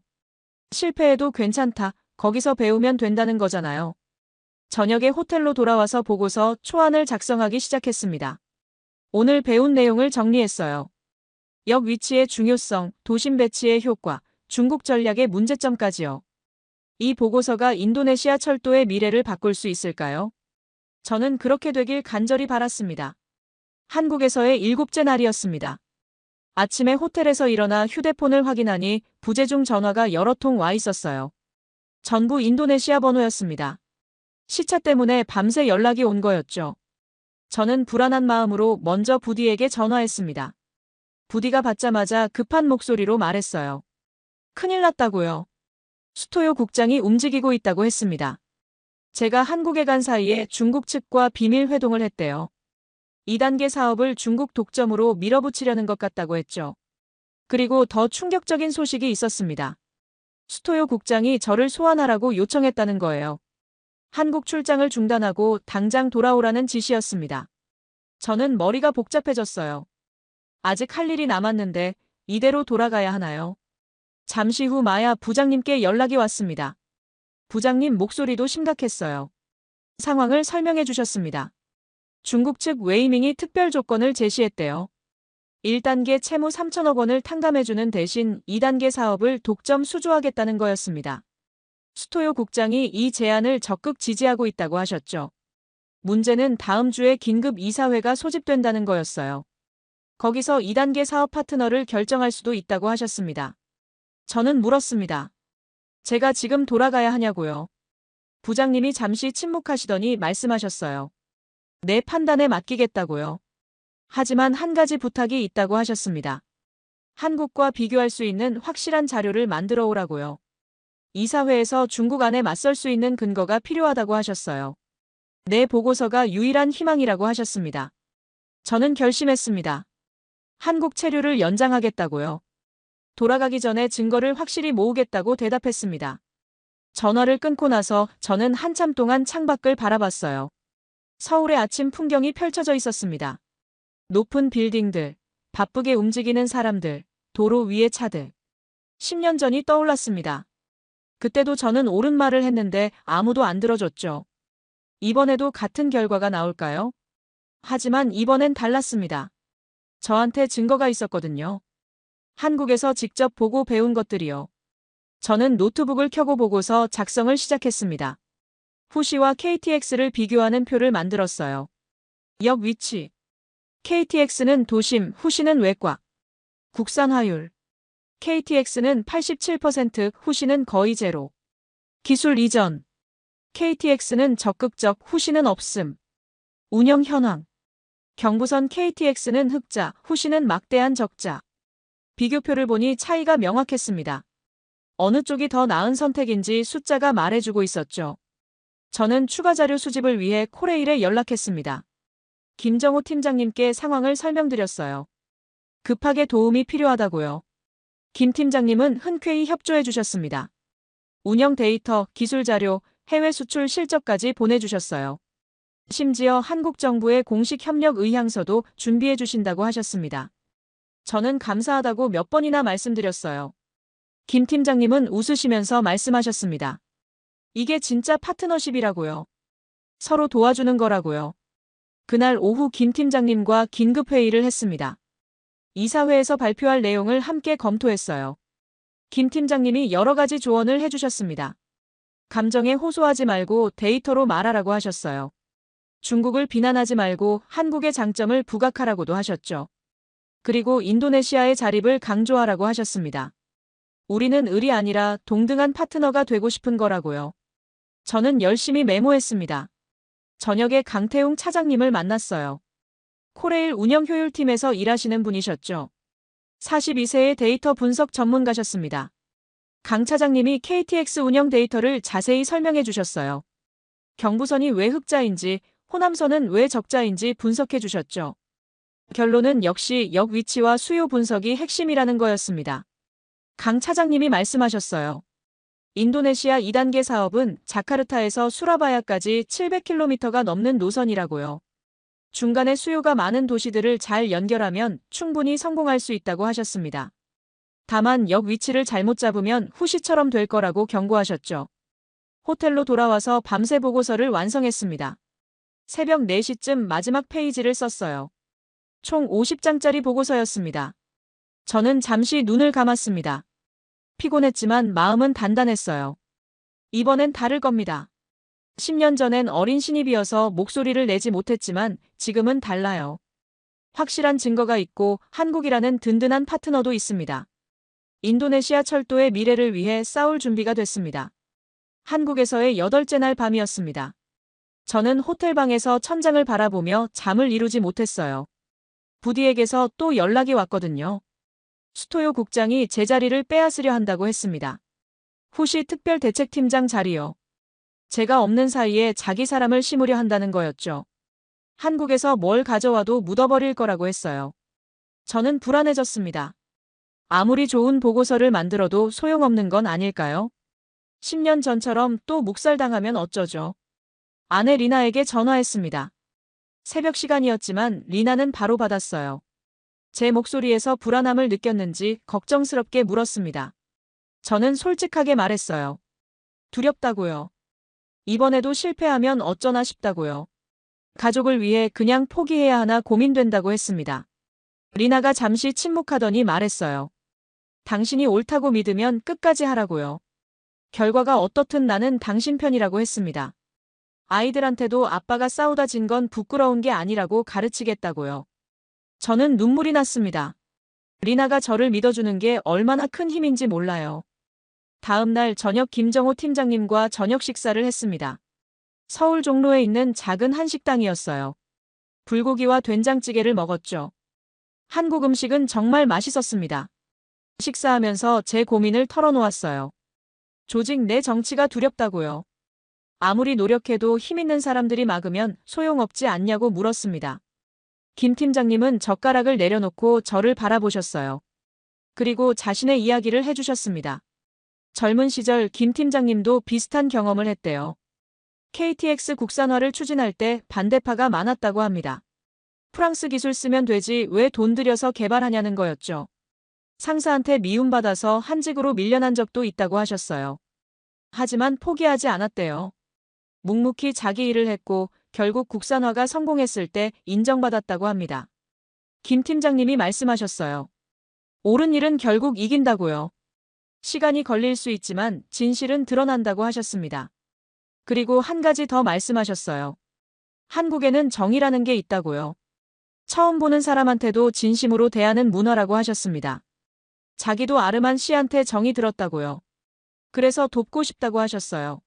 실패해도 괜찮다. 거기서 배우면 된다는 거잖아요. 저녁에 호텔로 돌아와서 보고서 초안을 작성하기 시작했습니다. 오늘 배운 내용을 정리했어요. 역 위치의 중요성, 도심 배치의 효과, 중국 전략의 문제점까지요. 이 보고서가 인도네시아 철도의 미래를 바꿀 수 있을까요? 저는 그렇게 되길 간절히 바랐습니다. 한국에서의 7째 날이었습니다. 아침에 호텔에서 일어나 휴대폰을 확인하니 부재중 전화가 여러 통 와 있었어요. 전부 인도네시아 번호였습니다. 시차 때문에 밤새 연락이 온 거였죠. 저는 불안한 마음으로 먼저 부디에게 전화했습니다. 부디가 받자마자 급한 목소리로 말했어요. 큰일 났다고요. 수토요 국장이 움직이고 있다고 했습니다. 제가 한국에 간 사이에 중국 측과 비밀 회동을 했대요. 2단계 사업을 중국 독점으로 밀어붙이려는 것 같다고 했죠. 그리고 더 충격적인 소식이 있었습니다. 수토요 국장이 저를 소환하라고 요청했다는 거예요. 한국 출장을 중단하고 당장 돌아오라는 지시였습니다. 저는 머리가 복잡해졌어요. 아직 할 일이 남았는데 이대로 돌아가야 하나요? 잠시 후 마야 부장님께 연락이 왔습니다. 부장님 목소리도 심각했어요. 상황을 설명해 주셨습니다. 중국 측 웨이밍이 특별 조건을 제시했대요. 1단계 채무 3천억 원을 탕감해주는 대신 2단계 사업을 독점 수주하겠다는 거였습니다. 수토요 국장이 이 제안을 적극 지지하고 있다고 하셨죠. 문제는 다음 주에 긴급 이사회가 소집된다는 거였어요. 거기서 2단계 사업 파트너를 결정할 수도 있다고 하셨습니다. 저는 물었습니다. 제가 지금 돌아가야 하냐고요. 부장님이 잠시 침묵하시더니 말씀하셨어요. 내 판단에 맡기겠다고요. 하지만 한 가지 부탁이 있다고 하셨습니다. 한국과 비교할 수 있는 확실한 자료를 만들어 오라고요. 이사회에서 중국 안에 맞설 수 있는 근거가 필요하다고 하셨어요. 내 보고서가 유일한 희망이라고 하셨습니다. 저는 결심했습니다. 한국 체류를 연장하겠다고요. 돌아가기 전에 증거를 확실히 모으겠다고 대답했습니다. 전화를 끊고 나서 저는 한참 동안 창밖을 바라봤어요. 서울의 아침 풍경이 펼쳐져 있었습니다. 높은 빌딩들, 바쁘게 움직이는 사람들, 도로 위의 차들. 10년 전이 떠올랐습니다. 그때도 저는 옳은 말을 했는데 아무도 안 들어줬죠. 이번에도 같은 결과가 나올까요? 하지만 이번엔 달랐습니다. 저한테 증거가 있었거든요. 한국에서 직접 보고 배운 것들이요. 저는 노트북을 켜고 보고서 작성을 시작했습니다. 후시와 KTX를 비교하는 표를 만들었어요. 역 위치. KTX는 도심, 후시는 외곽. 국산화율. KTX는 87%, 후시는 거의 제로. 기술 이전. KTX는 적극적, 후시는 없음. 운영 현황. 경부선 KTX는 흑자, 후시는 막대한 적자. 비교표를 보니 차이가 명확했습니다. 어느 쪽이 더 나은 선택인지 숫자가 말해주고 있었죠. 저는 추가 자료 수집을 위해 코레일에 연락했습니다. 김정호 팀장님께 상황을 설명드렸어요. 급하게 도움이 필요하다고요. 김 팀장님은 흔쾌히 협조해 주셨습니다. 운영 데이터, 기술 자료, 해외 수출 실적까지 보내주셨어요. 심지어 한국 정부의 공식 협력 의향서도 준비해 주신다고 하셨습니다. 저는 감사하다고 몇 번이나 말씀드렸어요. 김 팀장님은 웃으시면서 말씀하셨습니다. 이게 진짜 파트너십이라고요. 서로 도와주는 거라고요. 그날 오후 김 팀장님과 긴급 회의를 했습니다. 이사회에서 발표할 내용을 함께 검토했어요. 김 팀장님이 여러 가지 조언을 해주셨습니다. 감정에 호소하지 말고 데이터로 말하라고 하셨어요. 중국을 비난하지 말고 한국의 장점을 부각하라고도 하셨죠. 그리고 인도네시아의 자립을 강조하라고 하셨습니다. 우리는 을이 아니라 동등한 파트너가 되고 싶은 거라고요. 저는 열심히 메모했습니다. 저녁에 강태웅 차장님을 만났어요. 코레일 운영 효율팀에서 일하시는 분이셨죠. 42세의 데이터 분석 전문가셨습니다. 강 차장님이 KTX 운영 데이터를 자세히 설명해 주셨어요. 경부선이 왜 흑자인지, 호남선은 왜 적자인지 분석해 주셨죠. 결론은 역시 역 위치와 수요 분석이 핵심이라는 거였습니다. 강 차장님이 말씀하셨어요. 인도네시아 2단계 사업은 자카르타에서 수라바야까지 700km가 넘는 노선이라고요. 중간에 수요가 많은 도시들을 잘 연결하면 충분히 성공할 수 있다고 하셨습니다. 다만 역 위치를 잘못 잡으면 후시처럼 될 거라고 경고하셨죠. 호텔로 돌아와서 밤새 보고서를 완성했습니다. 새벽 4시쯤 마지막 페이지를 썼어요. 총 50장짜리 보고서였습니다. 저는 잠시 눈을 감았습니다. 피곤했지만 마음은 단단했어요. 이번엔 다를 겁니다. 10년 전엔 어린 신입이어서 목소리를 내지 못했지만 지금은 달라요. 확실한 증거가 있고 한국이라는 든든한 파트너도 있습니다. 인도네시아 철도의 미래를 위해 싸울 준비가 됐습니다. 한국에서의 8째 날 밤이었습니다. 저는 호텔방에서 천장을 바라보며 잠을 이루지 못했어요. 부디에게서 또 연락이 왔거든요. 수토요 국장이 제 자리를 빼앗으려 한다고 했습니다. 후시 특별대책팀장 자리요. 제가 없는 사이에 자기 사람을 심으려 한다는 거였죠. 한국에서 뭘 가져와도 묻어버릴 거라고 했어요. 저는 불안해졌습니다. 아무리 좋은 보고서를 만들어도 소용없는 건 아닐까요? 10년 전처럼 또 묵살당하면 어쩌죠? 아내 리나에게 전화했습니다. 새벽 시간이었지만 리나는 바로 받았어요. 제 목소리에서 불안함을 느꼈는지 걱정스럽게 물었습니다. 저는 솔직하게 말했어요. 두렵다고요. 이번에도 실패하면 어쩌나 싶다고요. 가족을 위해 그냥 포기해야 하나 고민된다고 했습니다. 리나가 잠시 침묵하더니 말했어요. 당신이 옳다고 믿으면 끝까지 하라고요. 결과가 어떻든 나는 당신 편이라고 했습니다. 아이들한테도 아빠가 싸우다 진 건 부끄러운 게 아니라고 가르치겠다고요. 저는 눈물이 났습니다. 리나가 저를 믿어주는 게 얼마나 큰 힘인지 몰라요. 다음 날 저녁 김정호 팀장님과 저녁 식사를 했습니다. 서울 종로에 있는 작은 한식당이었어요. 불고기와 된장찌개를 먹었죠. 한국 음식은 정말 맛있었습니다. 식사하면서 제 고민을 털어놓았어요. 조직 내 정치가 두렵다고요. 아무리 노력해도 힘 있는 사람들이 막으면 소용없지 않냐고 물었습니다. 김 팀장님은 젓가락을 내려놓고 저를 바라보셨어요. 그리고 자신의 이야기를 해주셨습니다. 젊은 시절 김 팀장님도 비슷한 경험을 했대요. KTX 국산화를 추진할 때 반대파가 많았다고 합니다. 프랑스 기술 쓰면 되지 왜 돈 들여서 개발하냐는 거였죠. 상사한테 미움받아서 한직으로 밀려난 적도 있다고 하셨어요. 하지만 포기하지 않았대요. 묵묵히 자기 일을 했고 결국 국산화가 성공했을 때 인정받았다고 합니다. 김 팀장님이 말씀하셨어요. 옳은 일은 결국 이긴다고요. 시간이 걸릴 수 있지만 진실은 드러난다고 하셨습니다. 그리고 한 가지 더 말씀하셨어요. 한국에는 정의라는 게 있다고요. 처음 보는 사람한테도 진심으로 대하는 문화라고 하셨습니다. 자기도 아름한 씨한테 정이 들었다고요. 그래서 돕고 싶다고 하셨어요.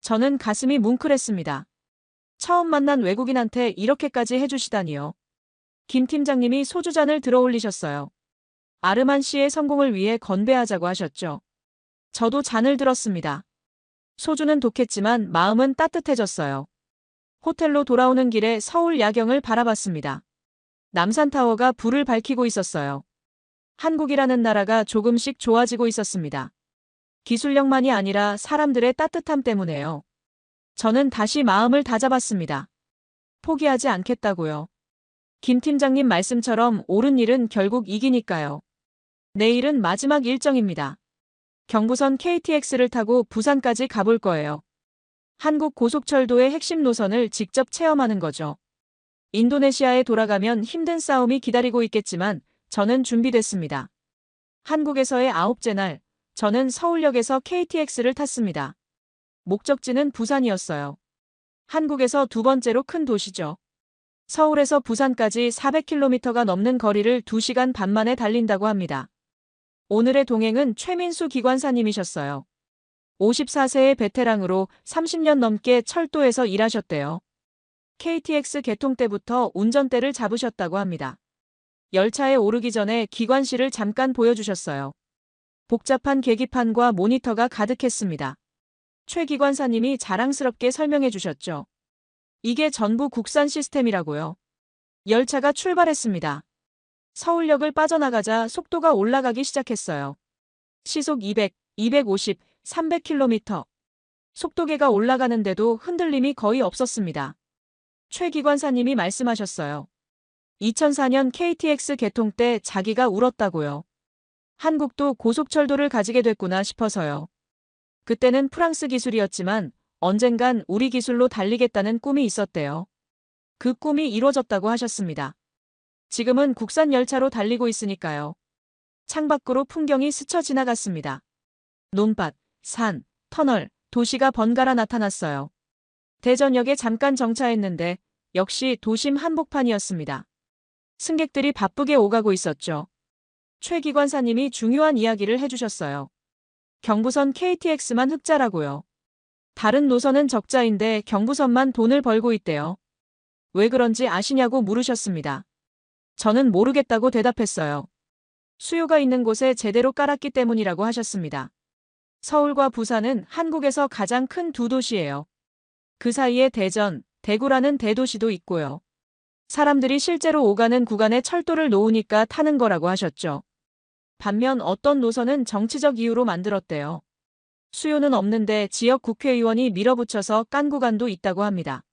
저는 가슴이 뭉클했습니다. 처음 만난 외국인한테 이렇게까지 해주시다니요. 김 팀장님이 소주잔을 들어 올리셨어요. 아르만 씨의 성공을 위해 건배하자고 하셨죠. 저도 잔을 들었습니다. 소주는 독했지만 마음은 따뜻해졌어요. 호텔로 돌아오는 길에 서울 야경을 바라봤습니다. 남산타워가 불을 밝히고 있었어요. 한국이라는 나라가 조금씩 좋아지고 있었습니다. 기술력만이 아니라 사람들의 따뜻함 때문에요. 저는 다시 마음을 다잡았습니다. 포기하지 않겠다고요. 김 팀장님 말씀처럼 옳은 일은 결국 이기니까요. 내일은 마지막 일정입니다. 경부선 KTX를 타고 부산까지 가볼 거예요. 한국 고속철도의 핵심 노선을 직접 체험하는 거죠. 인도네시아에 돌아가면 힘든 싸움이 기다리고 있겠지만 저는 준비됐습니다. 한국에서의 9째 날, 저는 서울역에서 KTX를 탔습니다. 목적지는 부산이었어요. 한국에서 두 번째로 큰 도시죠. 서울에서 부산까지 400km가 넘는 거리를 2시간 반 만에 달린다고 합니다. 오늘의 동행은 최민수 기관사님이셨어요. 54세의 베테랑으로 30년 넘게 철도에서 일하셨대요. KTX 개통 때부터 운전대를 잡으셨다고 합니다. 열차에 오르기 전에 기관실을 잠깐 보여주셨어요. 복잡한 계기판과 모니터가 가득했습니다. 최 기관사님이 자랑스럽게 설명해 주셨죠. 이게 전부 국산 시스템이라고요. 열차가 출발했습니다. 서울역을 빠져나가자 속도가 올라가기 시작했어요. 시속 200, 250, 300km. 속도계가 올라가는데도 흔들림이 거의 없었습니다. 최 기관사님이 말씀하셨어요. 2004년 KTX 개통 때 자기가 울었다고요. 한국도 고속철도를 가지게 됐구나 싶어서요. 그때는 프랑스 기술이었지만 언젠간 우리 기술로 달리겠다는 꿈이 있었대요. 그 꿈이 이루어졌다고 하셨습니다. 지금은 국산 열차로 달리고 있으니까요. 창밖으로 풍경이 스쳐 지나갔습니다. 논밭, 산, 터널, 도시가 번갈아 나타났어요. 대전역에 잠깐 정차했는데 역시 도심 한복판이었습니다. 승객들이 바쁘게 오가고 있었죠. 최 기관사님이 중요한 이야기를 해주셨어요. 경부선 KTX만 흑자라고요. 다른 노선은 적자인데 경부선만 돈을 벌고 있대요. 왜 그런지 아시냐고 물으셨습니다. 저는 모르겠다고 대답했어요. 수요가 있는 곳에 제대로 깔았기 때문이라고 하셨습니다. 서울과 부산은 한국에서 가장 큰 두 도시예요. 그 사이에 대전, 대구라는 대도시도 있고요. 사람들이 실제로 오가는 구간에 철도를 놓으니까 타는 거라고 하셨죠. 반면 어떤 노선은 정치적 이유로 만들었대요. 수요는 없는데 지역 국회의원이 밀어붙여서 깐 구간도 있다고 합니다.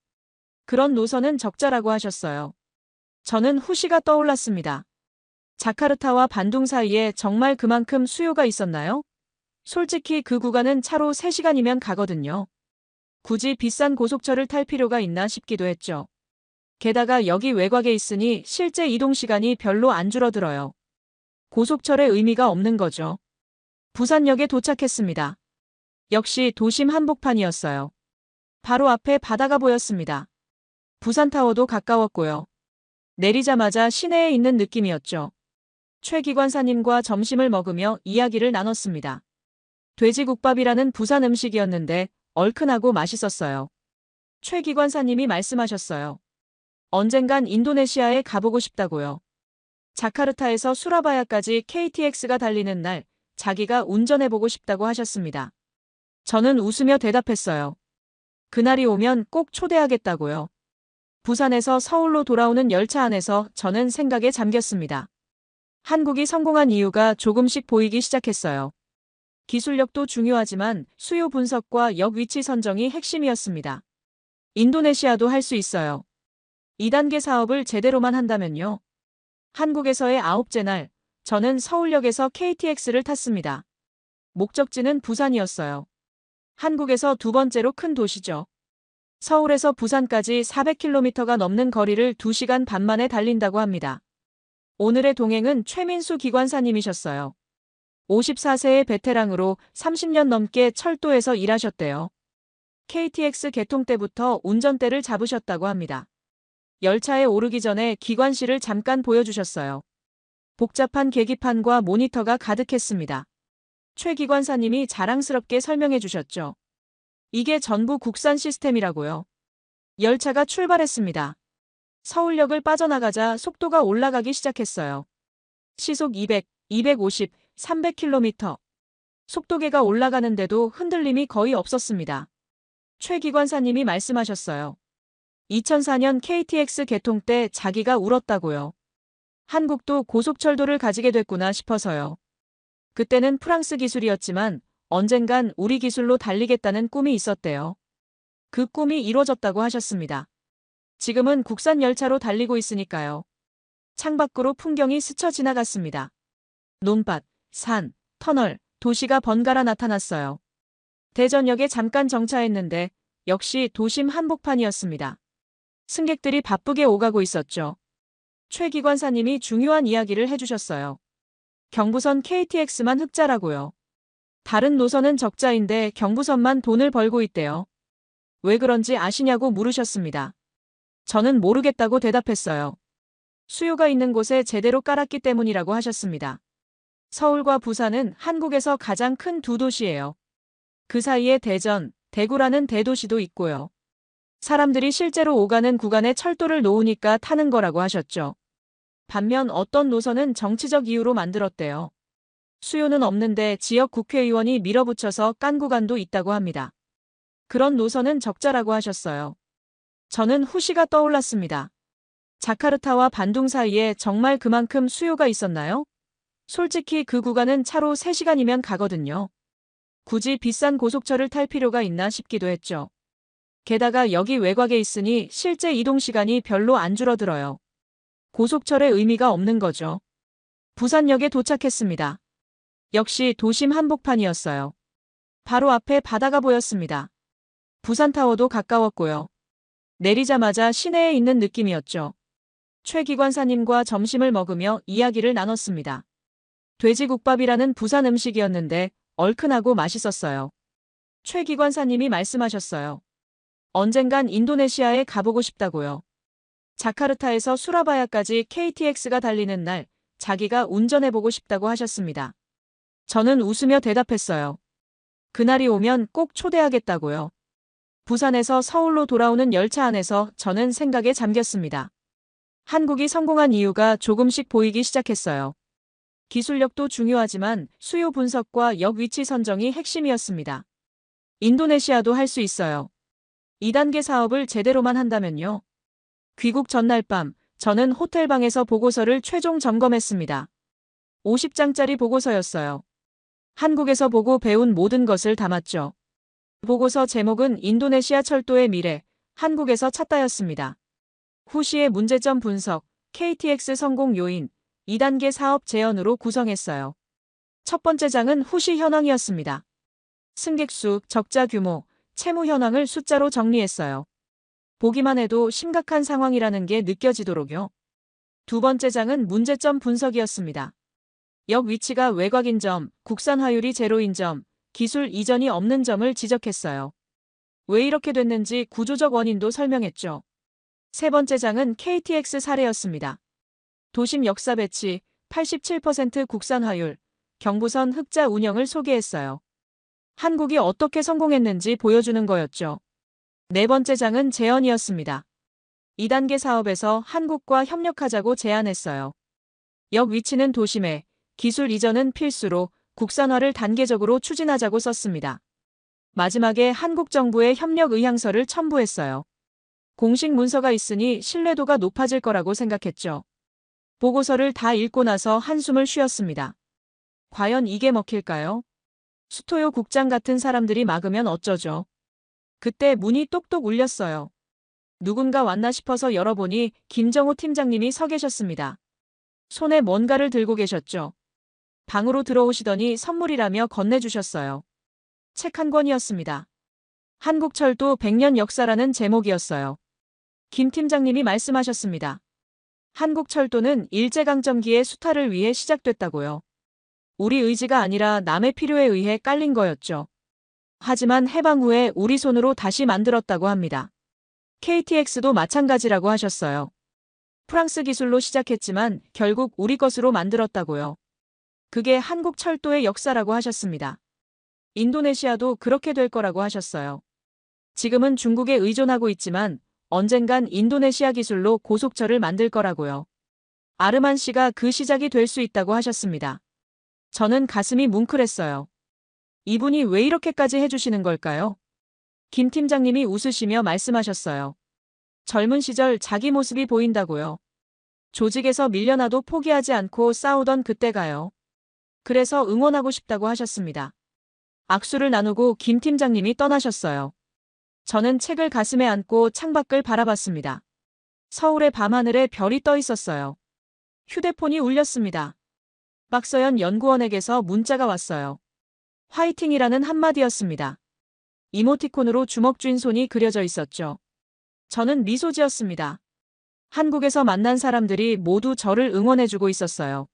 그런 노선은 적자라고 하셨어요. 저는 후시가 떠올랐습니다. 자카르타와 반둥 사이에 정말 그만큼 수요가 있었나요? 솔직히 그 구간은 차로 3시간이면 가거든요. 굳이 비싼 고속철을 탈 필요가 있나 싶기도 했죠. 게다가 여기 외곽에 있으니 실제 이동 시간이 별로 안 줄어들어요. 고속철의 의미가 없는 거죠. 부산역에 도착했습니다. 역시 도심 한복판이었어요. 바로 앞에 바다가 보였습니다. 부산타워도 가까웠고요. 내리자마자 시내에 있는 느낌이었죠. 최 기관사님과 점심을 먹으며 이야기를 나눴습니다. 돼지국밥이라는 부산 음식이었는데 얼큰하고 맛있었어요. 최 기관사님이 말씀하셨어요. 언젠간 인도네시아에 가보고 싶다고요. 자카르타에서 수라바야까지 KTX가 달리는 날 자기가 운전해보고 싶다고 하셨습니다. 저는 웃으며 대답했어요. 그날이 오면 꼭 초대하겠다고요. 부산에서 서울로 돌아오는 열차 안에서 저는 생각에 잠겼습니다. 한국이 성공한 이유가 조금씩 보이기 시작했어요. 기술력도 중요하지만 수요 분석과 역 위치 선정이 핵심이었습니다. 인도네시아도 할 수 있어요. 2단계 사업을 제대로만 한다면요. 한국에서의 9째 날, 저는 서울역에서 KTX를 탔습니다. 목적지는 부산이었어요. 한국에서 두 번째로 큰 도시죠. 서울에서 부산까지 400km가 넘는 거리를 2시간 반 만에 달린다고 합니다. 오늘의 동행은 최민수 기관사님이셨어요. 54세의 베테랑으로 30년 넘게 철도에서 일하셨대요. KTX 개통 때부터 운전대를 잡으셨다고 합니다. 열차에 오르기 전에 기관실을 잠깐 보여주셨어요. 복잡한 계기판과 모니터가 가득했습니다. 최 기관사님이 자랑스럽게 설명해 주셨죠. 이게 전부 국산 시스템이라고요. 열차가 출발했습니다. 서울역을 빠져나가자 속도가 올라가기 시작했어요. 시속 200, 250, 300km. 속도계가 올라가는데도 흔들림이 거의 없었습니다. 최 기관사님이 말씀하셨어요. 2004년 KTX 개통 때 자기가 울었다고요. 한국도 고속철도를 가지게 됐구나 싶어서요. 그때는 프랑스 기술이었지만 언젠간 우리 기술로 달리겠다는 꿈이 있었대요. 그 꿈이 이루어졌다고 하셨습니다. 지금은 국산 열차로 달리고 있으니까요. 창밖으로 풍경이 스쳐 지나갔습니다. 논밭, 산, 터널, 도시가 번갈아 나타났어요. 대전역에 잠깐 정차했는데 역시 도심 한복판이었습니다. 승객들이 바쁘게 오가고 있었죠. 최 기관사님이 중요한 이야기를 해주셨어요. 경부선 KTX만 흑자라고요. 다른 노선은 적자인데 경부선만 돈을 벌고 있대요. 왜 그런지 아시냐고 물으셨습니다. 저는 모르겠다고 대답했어요. 수요가 있는 곳에 제대로 깔았기 때문이라고 하셨습니다. 서울과 부산은 한국에서 가장 큰 두 도시예요. 그 사이에 대전, 대구라는 대도시도 있고요. 사람들이 실제로 오가는 구간에 철도를 놓으니까 타는 거라고 하셨죠. 반면 어떤 노선은 정치적 이유로 만들었대요. 수요는 없는데 지역 국회의원이 밀어붙여서 깐 구간도 있다고 합니다. 그런 노선은 적자라고 하셨어요. 저는 후시가 떠올랐습니다. 자카르타와 반둥 사이에 정말 그만큼 수요가 있었나요? 솔직히 그 구간은 차로 3시간이면 가거든요. 굳이 비싼 고속철을 탈 필요가 있나 싶기도 했죠. 게다가 여기 외곽에 있으니 실제 이동 시간이 별로 안 줄어들어요. 고속철의 의미가 없는 거죠. 부산역에 도착했습니다. 역시 도심 한복판이었어요. 바로 앞에 바다가 보였습니다. 부산타워도 가까웠고요. 내리자마자 시내에 있는 느낌이었죠. 최 기관사님과 점심을 먹으며 이야기를 나눴습니다. 돼지국밥이라는 부산 음식이었는데 얼큰하고 맛있었어요. 최 기관사님이 말씀하셨어요. 언젠간 인도네시아에 가보고 싶다고요. 자카르타에서 수라바야까지 KTX가 달리는 날 자기가 운전해보고 싶다고 하셨습니다. 저는 웃으며 대답했어요. 그날이 오면 꼭 초대하겠다고요. 부산에서 서울로 돌아오는 열차 안에서 저는 생각에 잠겼습니다. 한국이 성공한 이유가 조금씩 보이기 시작했어요. 기술력도 중요하지만 수요 분석과 역 위치 선정이 핵심이었습니다. 인도네시아도 할 수 있어요. 2단계 사업을 제대로만 한다면요. 귀국 전날 밤 저는 호텔방에서 보고서를 최종 점검했습니다. 50장짜리 보고서였어요. 한국에서 보고 배운 모든 것을 담았죠. 보고서 제목은 인도네시아 철도의 미래, 한국에서 찾다였습니다. 후시의 문제점 분석, KTX 성공 요인, 2단계 사업 제언으로 구성했어요. 첫 번째 장은 후시 현황이었습니다. 승객 수, 적자 규모, 채무 현황을 숫자로 정리했어요. 보기만 해도 심각한 상황이라는 게 느껴지도록요. 두 번째 장은 문제점 분석이었습니다. 역 위치가 외곽인 점, 국산 화율이 제로인 점, 기술 이전이 없는 점을 지적했어요. 왜 이렇게 됐는지 구조적 원인도 설명했죠. 세 번째 장은 KTX 사례였습니다. 도심 역사 배치, 87% 국산 화율, 경부선 흑자 운영을 소개했어요. 한국이 어떻게 성공했는지 보여주는 거였죠. 네 번째 장은 제언이었습니다. 2단계 사업에서 한국과 협력하자고 제안했어요. 역 위치는 도심에, 기술 이전은 필수로 국산화를 단계적으로 추진하자고 썼습니다. 마지막에 한국 정부의 협력 의향서를 첨부했어요. 공식 문서가 있으니 신뢰도가 높아질 거라고 생각했죠. 보고서를 다 읽고 나서 한숨을 쉬었습니다. 과연 이게 먹힐까요? 수토요 국장 같은 사람들이 막으면 어쩌죠? 그때 문이 똑똑 울렸어요. 누군가 왔나 싶어서 열어보니 김정호 팀장님이 서 계셨습니다. 손에 뭔가를 들고 계셨죠. 방으로 들어오시더니 선물이라며 건네주셨어요. 책 한 권이었습니다. 한국철도 100년 역사라는 제목이었어요. 김 팀장님이 말씀하셨습니다. 한국철도는 일제강점기의 수탈을 위해 시작됐다고요. 우리 의지가 아니라 남의 필요에 의해 깔린 거였죠. 하지만 해방 후에 우리 손으로 다시 만들었다고 합니다. KTX도 마찬가지라고 하셨어요. 프랑스 기술로 시작했지만 결국 우리 것으로 만들었다고요. 그게 한국 철도의 역사라고 하셨습니다. 인도네시아도 그렇게 될 거라고 하셨어요. 지금은 중국에 의존하고 있지만 언젠간 인도네시아 기술로 고속철을 만들 거라고요. 아르만 씨가 그 시작이 될 수 있다고 하셨습니다. 저는 가슴이 뭉클했어요. 이분이 왜 이렇게까지 해주시는 걸까요? 김 팀장님이 웃으시며 말씀하셨어요. 젊은 시절 자기 모습이 보인다고요. 조직에서 밀려나도 포기하지 않고 싸우던 그때가요. 그래서 응원하고 싶다고 하셨습니다. 악수를 나누고 김 팀장님이 떠나셨어요. 저는 책을 가슴에 안고 창밖을 바라봤습니다. 서울의 밤하늘에 별이 떠 있었어요. 휴대폰이 울렸습니다. 박서연 연구원에게서 문자가 왔어요. 화이팅이라는 한마디였습니다. 이모티콘으로 주먹 쥔 손이 그려져 있었죠. 저는 미소 지었습니다. 한국에서 만난 사람들이 모두 저를 응원해주고 있었어요.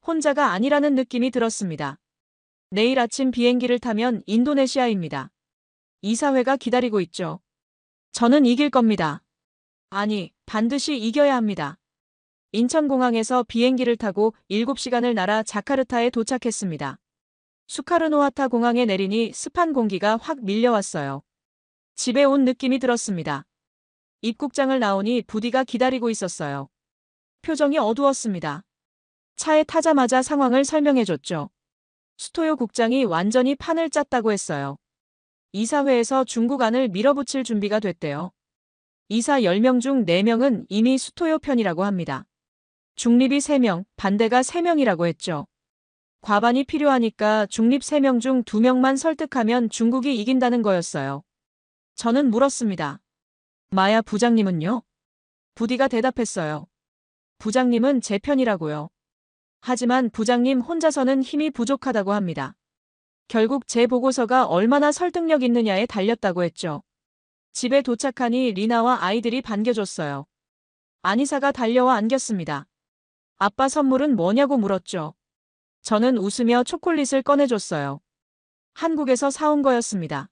혼자가 아니라는 느낌이 들었습니다. 내일 아침 비행기를 타면 인도네시아입니다. 이사회가 기다리고 있죠. 저는 이길 겁니다. 아니, 반드시 이겨야 합니다. 인천공항에서 비행기를 타고 7시간을 날아 자카르타에 도착했습니다. 수카르노하타 공항에 내리니 습한 공기가 확 밀려왔어요. 집에 온 느낌이 들었습니다. 입국장을 나오니 부디가 기다리고 있었어요. 표정이 어두웠습니다. 차에 타자마자 상황을 설명해줬죠. 수토요 국장이 완전히 판을 짰다고 했어요. 이사회에서 중국 안을 밀어붙일 준비가 됐대요. 이사 10명 중 4명은 이미 수토요 편이라고 합니다. 중립이 3명, 반대가 3명이라고 했죠. 과반이 필요하니까 중립 3명 중 2명만 설득하면 중국이 이긴다는 거였어요. 저는 물었습니다. 마야 부장님은요? 부디가 대답했어요. 부장님은 제 편이라고요. 하지만 부장님 혼자서는 힘이 부족하다고 합니다. 결국 제 보고서가 얼마나 설득력 있느냐에 달렸다고 했죠. 집에 도착하니 리나와 아이들이 반겨줬어요. 안이사가 달려와 안겼습니다. 아빠 선물은 뭐냐고 물었죠. 저는 웃으며 초콜릿을 꺼내줬어요. 한국에서 사온 거였습니다.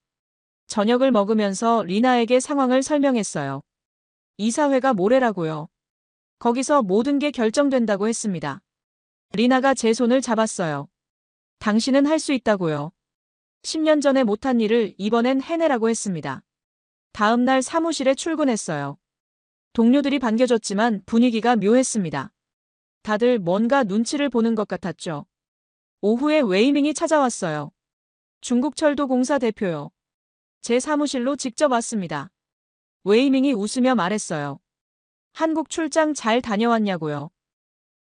저녁을 먹으면서 리나에게 상황을 설명했어요. 이사회가 모레라고요. 거기서 모든 게 결정된다고 했습니다. 리나가 제 손을 잡았어요. 당신은 할 수 있다고요. 10년 전에 못한 일을 이번엔 해내라고 했습니다. 다음 날 사무실에 출근했어요. 동료들이 반겨줬지만 분위기가 묘했습니다. 다들 뭔가 눈치를 보는 것 같았죠. 오후에 웨이밍이 찾아왔어요. 중국철도공사 대표요. 제 사무실로 직접 왔습니다. 웨이밍이 웃으며 말했어요. 한국 출장 잘 다녀왔냐고요.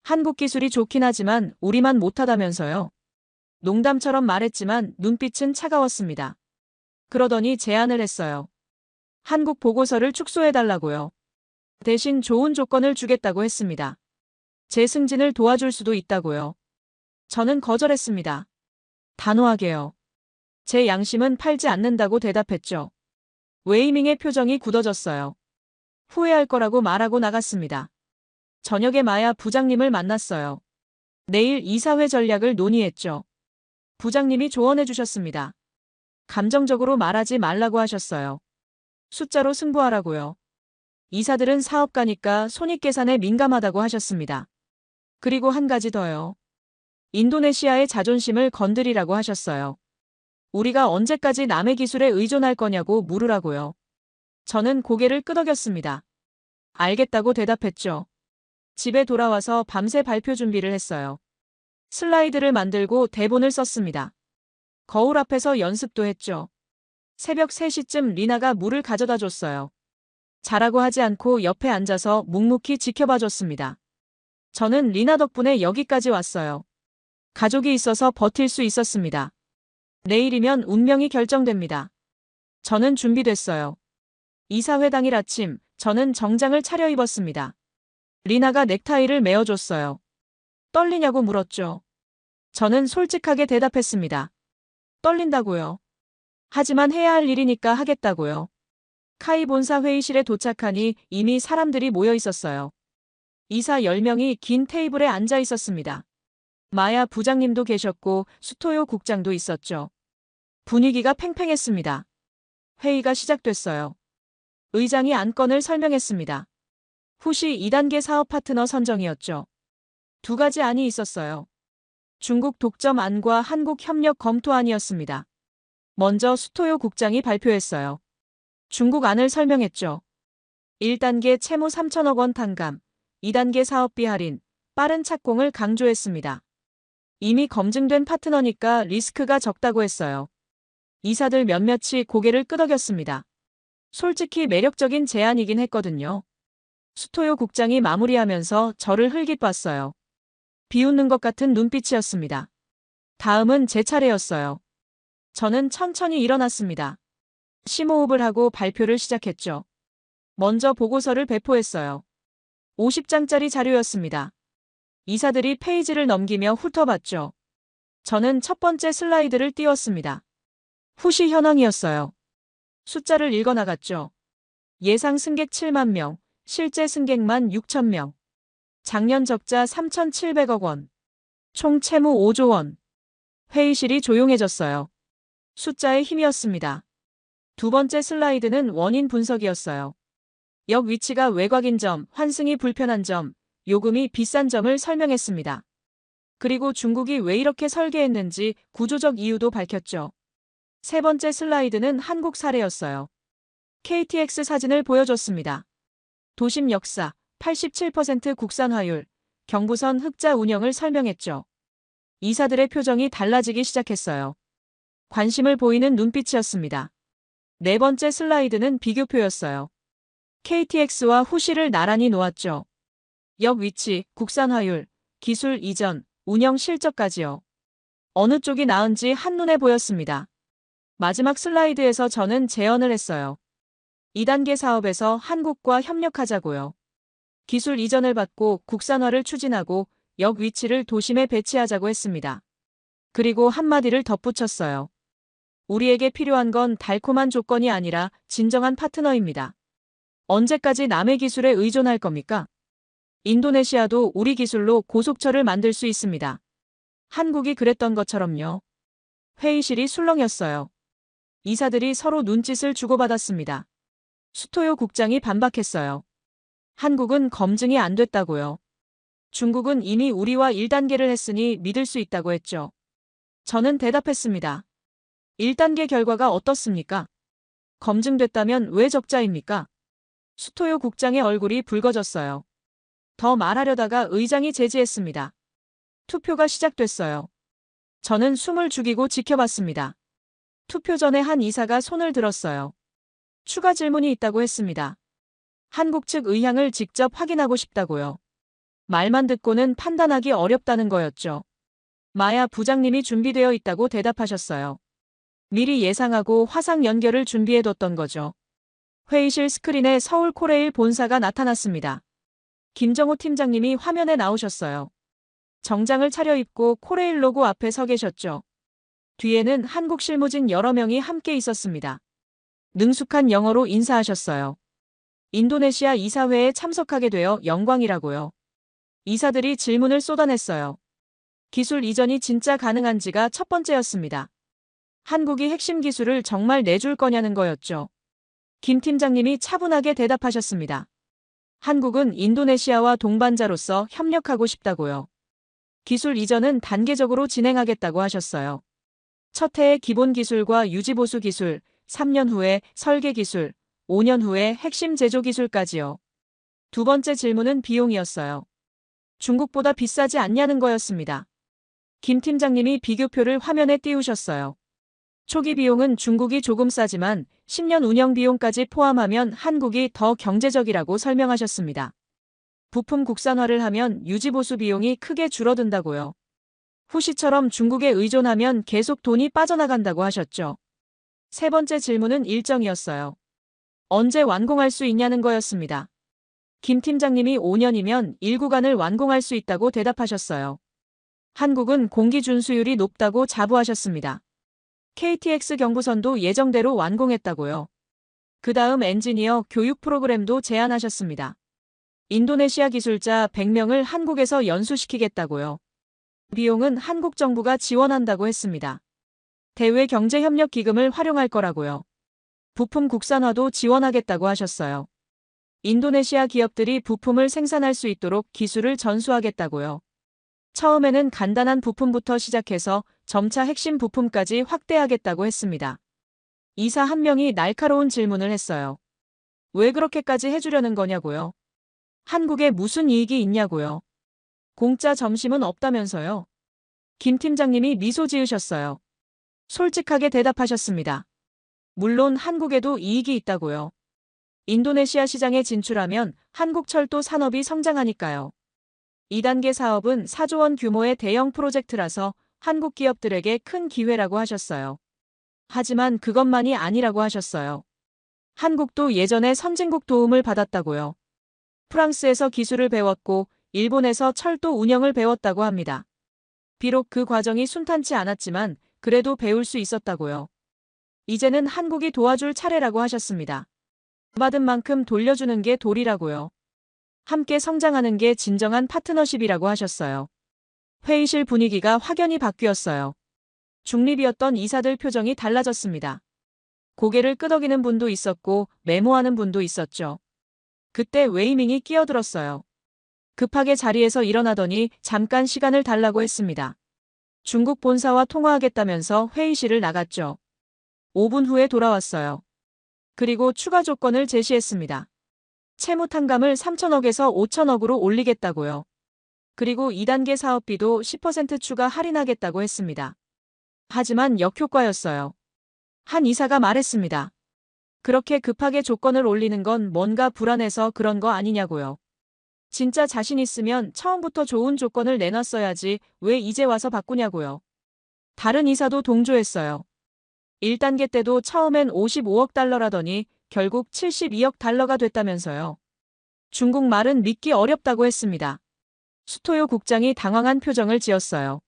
한국 기술이 좋긴 하지만 우리만 못하다면서요. 농담처럼 말했지만 눈빛은 차가웠습니다. 그러더니 제안을 했어요. 한국 보고서를 축소해달라고요. 대신 좋은 조건을 주겠다고 했습니다. 제 승진을 도와줄 수도 있다고요. 저는 거절했습니다. 단호하게요. 제 양심은 팔지 않는다고 대답했죠. 웨이밍의 표정이 굳어졌어요. 후회할 거라고 말하고 나갔습니다. 저녁에 마야 부장님을 만났어요. 내일 이사회 전략을 논의했죠. 부장님이 조언해 주셨습니다. 감정적으로 말하지 말라고 하셨어요. 숫자로 승부하라고요. 이사들은 사업가니까 손익계산에 민감하다고 하셨습니다. 그리고 한 가지 더요. 인도네시아의 자존심을 건드리라고 하셨어요. 우리가 언제까지 남의 기술에 의존할 거냐고 물으라고요. 저는 고개를 끄덕였습니다. 알겠다고 대답했죠. 집에 돌아와서 밤새 발표 준비를 했어요. 슬라이드를 만들고 대본을 썼습니다. 거울 앞에서 연습도 했죠. 새벽 3시쯤 리나가 물을 가져다 줬어요. 자라고 하지 않고 옆에 앉아서 묵묵히 지켜봐 줬습니다. 저는 리나 덕분에 여기까지 왔어요. 가족이 있어서 버틸 수 있었습니다. 내일이면 운명이 결정됩니다. 저는 준비됐어요. 이사회 당일 아침, 저는 정장을 차려입었습니다. 리나가 넥타이를 메어줬어요. 떨리냐고 물었죠. 저는 솔직하게 대답했습니다. 떨린다고요. 하지만 해야 할 일이니까 하겠다고요. 카이 본사 회의실에 도착하니 이미 사람들이 모여 있었어요. 이사 10명이 긴 테이블에 앉아 있었습니다. 마야 부장님도 계셨고 수토요 국장도 있었죠. 분위기가 팽팽했습니다. 회의가 시작됐어요. 의장이 안건을 설명했습니다. 후시 2단계 사업 파트너 선정이었죠. 2가지 안이 있었어요. 중국 독점 안과 한국 협력 검토 안이었습니다. 먼저 수토요 국장이 발표했어요. 중국 안을 설명했죠. 1단계 채무 3천억 원 탕감, 2단계 사업비 할인, 빠른 착공을 강조했습니다. 이미 검증된 파트너니까 리스크가 적다고 했어요. 이사들 몇몇이 고개를 끄덕였습니다. 솔직히 매력적인 제안이긴 했거든요. 수토요 국장이 마무리하면서 저를 흘깃봤어요. 비웃는 것 같은 눈빛이었습니다. 다음은 제 차례였어요. 저는 천천히 일어났습니다. 심호흡을 하고 발표를 시작했죠. 먼저 보고서를 배포했어요. 50장짜리 자료였습니다. 이사들이 페이지를 넘기며 훑어봤죠. 저는 첫 번째 슬라이드를 띄웠습니다. 후시 현황이었어요. 숫자를 읽어나갔죠. 예상 승객 7만 명, 실제 승객만 6천 명. 작년 적자 3,700억 원. 총 채무 5조 원. 회의실이 조용해졌어요. 숫자의 힘이었습니다. 두 번째 슬라이드는 원인 분석이었어요. 역 위치가 외곽인 점, 환승이 불편한 점, 요금이 비싼 점을 설명했습니다. 그리고 중국이 왜 이렇게 설계했는지 구조적 이유도 밝혔죠. 세 번째 슬라이드는 한국 사례였어요. KTX 사진을 보여줬습니다. 도심 역사, 87% 국산화율, 경부선 흑자 운영을 설명했죠. 이사들의 표정이 달라지기 시작했어요. 관심을 보이는 눈빛이었습니다. 네 번째 슬라이드는 비교표였어요. KTX와 후시를 나란히 놓았죠. 역 위치, 국산화율, 기술 이전, 운영 실적까지요. 어느 쪽이 나은지 한눈에 보였습니다. 마지막 슬라이드에서 저는 제언을 했어요. 2단계 사업에서 한국과 협력하자고요. 기술 이전을 받고 국산화를 추진하고 역 위치를 도심에 배치하자고 했습니다. 그리고 한마디를 덧붙였어요. 우리에게 필요한 건 달콤한 조건이 아니라 진정한 파트너입니다. 언제까지 남의 기술에 의존할 겁니까? 인도네시아도 우리 기술로 고속철을 만들 수 있습니다. 한국이 그랬던 것처럼요. 회의실이 술렁였어요. 이사들이 서로 눈짓을 주고받았습니다. 수토요 국장이 반박했어요. 한국은 검증이 안 됐다고요. 중국은 이미 우리와 1단계를 했으니 믿을 수 있다고 했죠. 저는 대답했습니다. 1단계 결과가 어떻습니까? 검증됐다면 왜 적자입니까? 수토요 국장의 얼굴이 붉어졌어요. 더 말하려다가 의장이 제지했습니다. 투표가 시작됐어요. 저는 숨을 죽이고 지켜봤습니다. 투표 전에 한 이사가 손을 들었어요. 추가 질문이 있다고 했습니다. 한국 측 의향을 직접 확인하고 싶다고요. 말만 듣고는 판단하기 어렵다는 거였죠. 마야 부장님이 준비되어 있다고 대답하셨어요. 미리 예상하고 화상 연결을 준비해뒀던 거죠. 회의실 스크린에 서울 코레일 본사가 나타났습니다. 김정호 팀장님이 화면에 나오셨어요. 정장을 차려입고 코레일 로고 앞에 서 계셨죠. 뒤에는 한국 실무진 여러 명이 함께 있었습니다. 능숙한 영어로 인사하셨어요. 인도네시아 이사회에 참석하게 되어 영광이라고요. 이사들이 질문을 쏟아냈어요. 기술 이전이 진짜 가능한지가 첫 번째였습니다. 한국이 핵심 기술을 정말 내줄 거냐는 거였죠. 김 팀장님이 차분하게 대답하셨습니다. 한국은 인도네시아와 동반자로서 협력하고 싶다고요. 기술 이전은 단계적으로 진행하겠다고 하셨어요. 첫 해에 기본 기술과 유지보수 기술, 3년 후에 설계 기술, 5년 후에 핵심 제조 기술까지요. 두 번째 질문은 비용이었어요. 중국보다 비싸지 않냐는 거였습니다. 김 팀장님이 비교표를 화면에 띄우셨어요. 초기 비용은 중국이 조금 싸지만 10년 운영 비용까지 포함하면 한국이 더 경제적이라고 설명하셨습니다. 부품 국산화를 하면 유지보수 비용이 크게 줄어든다고요. 후시처럼 중국에 의존하면 계속 돈이 빠져나간다고 하셨죠. 세 번째 질문은 일정이었어요. 언제 완공할 수 있냐는 거였습니다. 김 팀장님이 5년이면 1구간을 완공할 수 있다고 대답하셨어요. 한국은 공기 준수율이 높다고 자부하셨습니다. KTX 경부선도 예정대로 완공했다고요. 그 다음 엔지니어 교육 프로그램도 제안하셨습니다. 인도네시아 기술자 100명을 한국에서 연수시키겠다고요. 비용은 한국 정부가 지원한다고 했습니다. 대외 경제협력 기금을 활용할 거라고요. 부품 국산화도 지원하겠다고 하셨어요. 인도네시아 기업들이 부품을 생산할 수 있도록 기술을 전수하겠다고요. 처음에는 간단한 부품부터 시작해서 점차 핵심 부품까지 확대하겠다고 했습니다. 이사 한 명이 날카로운 질문을 했어요. 왜 그렇게까지 해주려는 거냐고요. 한국에 무슨 이익이 있냐고요. 공짜 점심은 없다면서요. 김 팀장님이 미소 지으셨어요. 솔직하게 대답하셨습니다. 물론 한국에도 이익이 있다고요. 인도네시아 시장에 진출하면 한국 철도 산업이 성장하니까요. 2단계 사업은 4조 원 규모의 대형 프로젝트라서 한국 기업들에게 큰 기회라고 하셨어요. 하지만 그것만이 아니라고 하셨어요. 한국도 예전에 선진국 도움을 받았다고요. 프랑스에서 기술을 배웠고 일본에서 철도 운영을 배웠다고 합니다. 비록 그 과정이 순탄치 않았지만 그래도 배울 수 있었다고요. 이제는 한국이 도와줄 차례라고 하셨습니다. 받은 만큼 돌려주는 게 도리라고요. 함께 성장하는 게 진정한 파트너십이라고 하셨어요. 회의실 분위기가 확연히 바뀌었어요. 중립이었던 이사들 표정이 달라졌습니다. 고개를 끄덕이는 분도 있었고 메모하는 분도 있었죠. 그때 웨이밍이 끼어들었어요. 급하게 자리에서 일어나더니 잠깐 시간을 달라고 했습니다. 중국 본사와 통화하겠다면서 회의실을 나갔죠. 5분 후에 돌아왔어요. 그리고 추가 조건을 제시했습니다. 채무 탕감을 3천억에서 5천억으로 올리겠다고요. 그리고 2단계 사업비도 10% 추가 할인하겠다고 했습니다. 하지만 역효과였어요. 한 이사가 말했습니다. 그렇게 급하게 조건을 올리는 건 뭔가 불안해서 그런 거 아니냐고요. 진짜 자신 있으면 처음부터 좋은 조건을 내놨어야지 왜 이제 와서 바꾸냐고요. 다른 이사도 동조했어요. 1단계 때도 처음엔 55억 달러라더니 결국 72억 달러가 됐다면서요. 중국 말은 믿기 어렵다고 했습니다. 수토요 국장이 당황한 표정을 지었어요.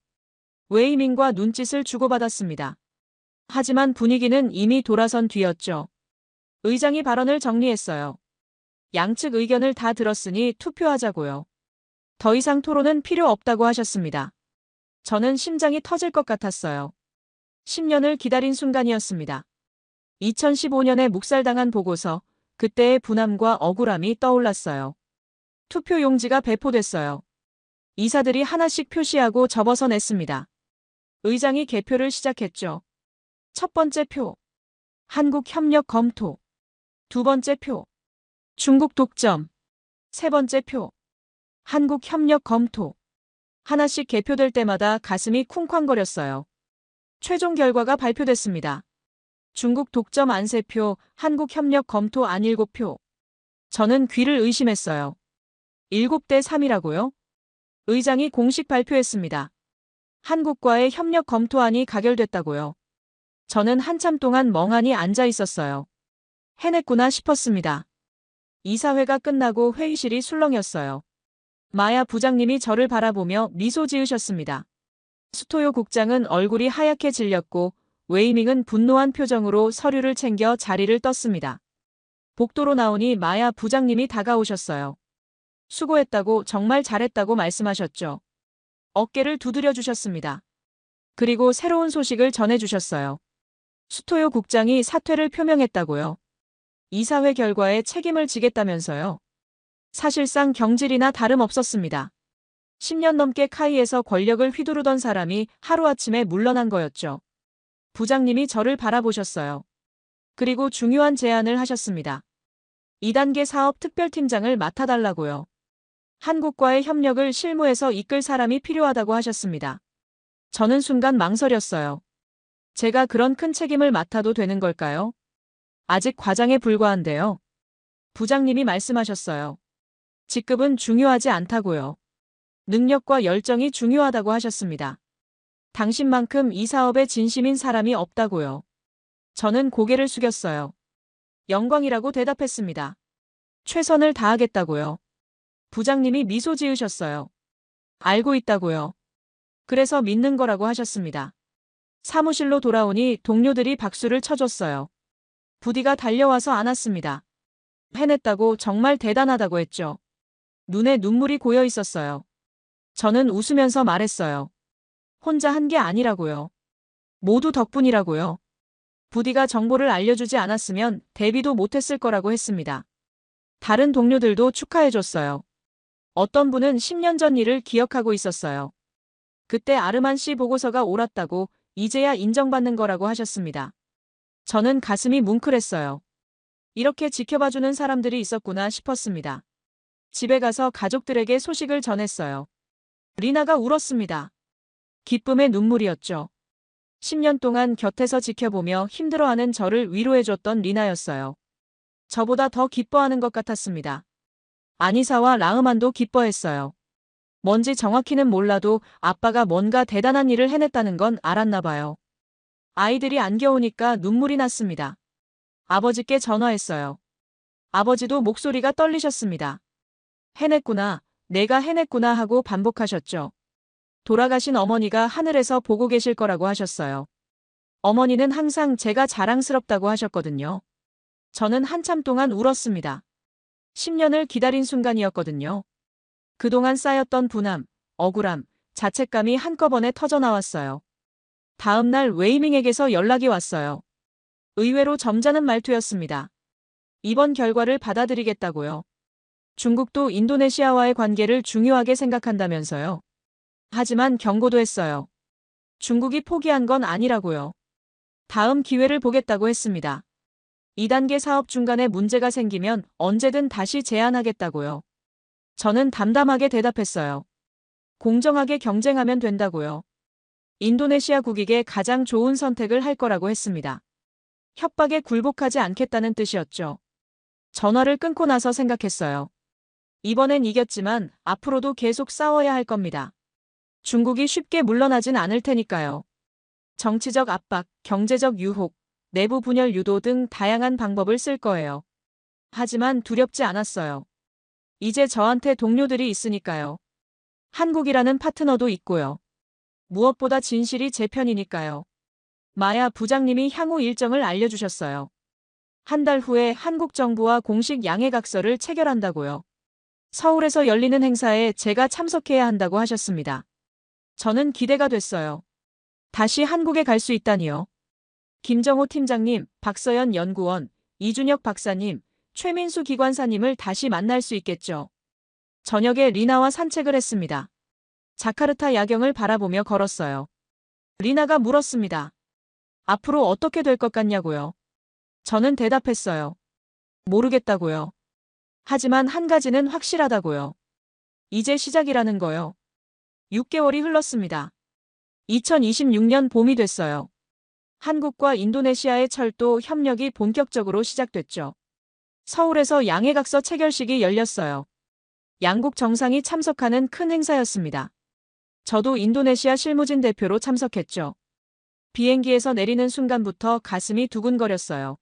웨이밍과 눈짓을 주고받았습니다. 하지만 분위기는 이미 돌아선 뒤였죠. 의장이 발언을 정리했어요. 양측 의견을 다 들었으니 투표하자고요. 더 이상 토론은 필요 없다고 하셨습니다. 저는 심장이 터질 것 같았어요. 10년을 기다린 순간이었습니다. 2015년에 묵살당한 보고서, 그때의 분함과 억울함이 떠올랐어요. 투표 용지가 배포됐어요. 이사들이 하나씩 표시하고 접어서 냈습니다. 의장이 개표를 시작했죠. 첫 번째 표. 한국 협력 검토. 두 번째 표. 중국 독점. 세 번째 표. 한국 협력 검토. 하나씩 개표될 때마다 가슴이 쿵쾅거렸어요. 최종 결과가 발표됐습니다. 중국 독점 안 3표, 한국 협력 검토 안 7표. 저는 귀를 의심했어요. 7대 3이라고요? 의장이 공식 발표했습니다. 한국과의 협력 검토안이 가결됐다고요. 저는 한참 동안 멍하니 앉아 있었어요. 해냈구나 싶었습니다. 이사회가 끝나고 회의실이 술렁였어요. 마야 부장님이 저를 바라보며 미소 지으셨습니다. 수토요 국장은 얼굴이 하얗게 질렸고 웨이밍은 분노한 표정으로 서류를 챙겨 자리를 떴습니다. 복도로 나오니 마야 부장님이 다가오셨어요. 수고했다고 정말 잘했다고 말씀하셨죠. 어깨를 두드려 주셨습니다. 그리고 새로운 소식을 전해주셨어요. 수토요 국장이 사퇴를 표명했다고요. 이사회 결과에 책임을 지겠다면서요. 사실상 경질이나 다름없었습니다. 10년 넘게 카이에서 권력을 휘두르던 사람이 하루아침에 물러난 거였죠. 부장님이 저를 바라보셨어요. 그리고 중요한 제안을 하셨습니다. 2단계 사업 특별팀장을 맡아달라고요. 한국과의 협력을 실무에서 이끌 사람이 필요하다고 하셨습니다. 저는 순간 망설였어요. 제가 그런 큰 책임을 맡아도 되는 걸까요? 아직 과장에 불과한데요. 부장님이 말씀하셨어요. 직급은 중요하지 않다고요. 능력과 열정이 중요하다고 하셨습니다. 당신만큼 이 사업에 진심인 사람이 없다고요. 저는 고개를 숙였어요. 영광이라고 대답했습니다. 최선을 다하겠다고요. 부장님이 미소 지으셨어요. 알고 있다고요. 그래서 믿는 거라고 하셨습니다. 사무실로 돌아오니 동료들이 박수를 쳐줬어요. 부디가 달려와서 안았습니다. 해냈다고 정말 대단하다고 했죠. 눈에 눈물이 고여 있었어요. 저는 웃으면서 말했어요. 혼자 한 게 아니라고요. 모두 덕분이라고요. 부디가 정보를 알려주지 않았으면 데뷔도 못했을 거라고 했습니다. 다른 동료들도 축하해줬어요. 어떤 분은 10년 전 일을 기억하고 있었어요. 그때 아르만 씨 보고서가 옳았다고 이제야 인정받는 거라고 하셨습니다. 저는 가슴이 뭉클했어요. 이렇게 지켜봐주는 사람들이 있었구나 싶었습니다. 집에 가서 가족들에게 소식을 전했어요. 리나가 울었습니다. 기쁨의 눈물이었죠. 10년 동안 곁에서 지켜보며 힘들어하는 저를 위로해줬던 리나였어요. 저보다 더 기뻐하는 것 같았습니다. 아니사와 라흐만도 기뻐했어요. 뭔지 정확히는 몰라도 아빠가 뭔가 대단한 일을 해냈다는 건 알았나 봐요. 아이들이 안겨오니까 눈물이 났습니다. 아버지께 전화했어요. 아버지도 목소리가 떨리셨습니다. 해냈구나, 내가 해냈구나 하고 반복하셨죠. 돌아가신 어머니가 하늘에서 보고 계실 거라고 하셨어요. 어머니는 항상 제가 자랑스럽다고 하셨거든요. 저는 한참 동안 울었습니다. 10년을 기다린 순간이었거든요. 그동안 쌓였던 분함, 억울함, 자책감이 한꺼번에 터져나왔어요. 다음 날 웨이밍에게서 연락이 왔어요. 의외로 점잖은 말투였습니다. 이번 결과를 받아들이겠다고요. 중국도 인도네시아와의 관계를 중요하게 생각한다면서요. 하지만 경고도 했어요. 중국이 포기한 건 아니라고요. 다음 기회를 보겠다고 했습니다. 2단계 사업 중간에 문제가 생기면 언제든 다시 제안하겠다고요. 저는 담담하게 대답했어요. 공정하게 경쟁하면 된다고요. 인도네시아 국익에 가장 좋은 선택을 할 거라고 했습니다. 협박에 굴복하지 않겠다는 뜻이었죠. 전화를 끊고 나서 생각했어요. 이번엔 이겼지만 앞으로도 계속 싸워야 할 겁니다. 중국이 쉽게 물러나진 않을 테니까요. 정치적 압박, 경제적 유혹, 내부 분열 유도 등 다양한 방법을 쓸 거예요. 하지만 두렵지 않았어요. 이제 저한테 동료들이 있으니까요. 한국이라는 파트너도 있고요. 무엇보다 진실이 제 편이니까요. 마야 부장님이 향후 일정을 알려주셨어요. 한 달 후에 한국 정부와 공식 양해각서를 체결한다고요. 서울에서 열리는 행사에 제가 참석해야 한다고 하셨습니다. 저는 기대가 됐어요. 다시 한국에 갈 수 있다니요. 김정호 팀장님, 박서연 연구원, 이준혁 박사님, 최민수 기관사님을 다시 만날 수 있겠죠. 저녁에 리나와 산책을 했습니다. 자카르타 야경을 바라보며 걸었어요. 리나가 물었습니다. 앞으로 어떻게 될 것 같냐고요. 저는 대답했어요. 모르겠다고요. 하지만 한 가지는 확실하다고요. 이제 시작이라는 거요. 6개월이 흘렀습니다. 2026년 봄이 됐어요. 한국과 인도네시아의 철도 협력이 본격적으로 시작됐죠. 서울에서 양해각서 체결식이 열렸어요. 양국 정상이 참석하는 큰 행사였습니다. 저도 인도네시아 실무진 대표로 참석했죠. 비행기에서 내리는 순간부터 가슴이 두근거렸어요.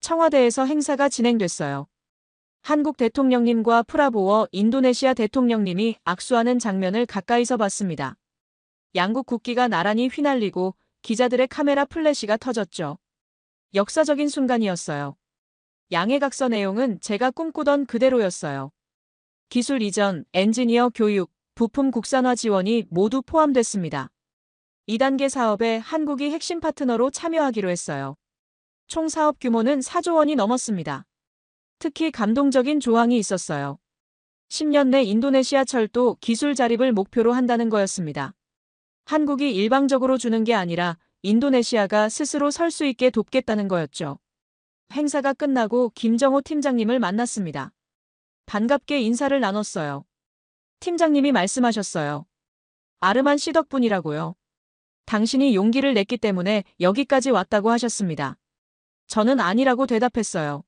청와대에서 행사가 진행됐어요. 한국 대통령님과 프라보워 인도네시아 대통령님이 악수하는 장면을 가까이서 봤습니다. 양국 국기가 나란히 휘날리고 기자들의 카메라 플래시가 터졌죠. 역사적인 순간이었어요. 양해각서 내용은 제가 꿈꾸던 그대로였어요. 기술 이전, 엔지니어 교육, 부품 국산화 지원이 모두 포함됐습니다. 2단계 사업에 한국이 핵심 파트너로 참여하기로 했어요. 총 사업 규모는 4조 원이 넘었습니다. 특히 감동적인 조항이 있었어요. 10년 내 인도네시아 철도 기술 자립을 목표로 한다는 거였습니다. 한국이 일방적으로 주는 게 아니라 인도네시아가 스스로 설 수 있게 돕겠다는 거였죠. 행사가 끝나고 김정호 팀장님을 만났습니다. 반갑게 인사를 나눴어요. 팀장님이 말씀하셨어요. 아르만 씨 덕분이라고요. 당신이 용기를 냈기 때문에 여기까지 왔다고 하셨습니다. 저는 아니라고 대답했어요.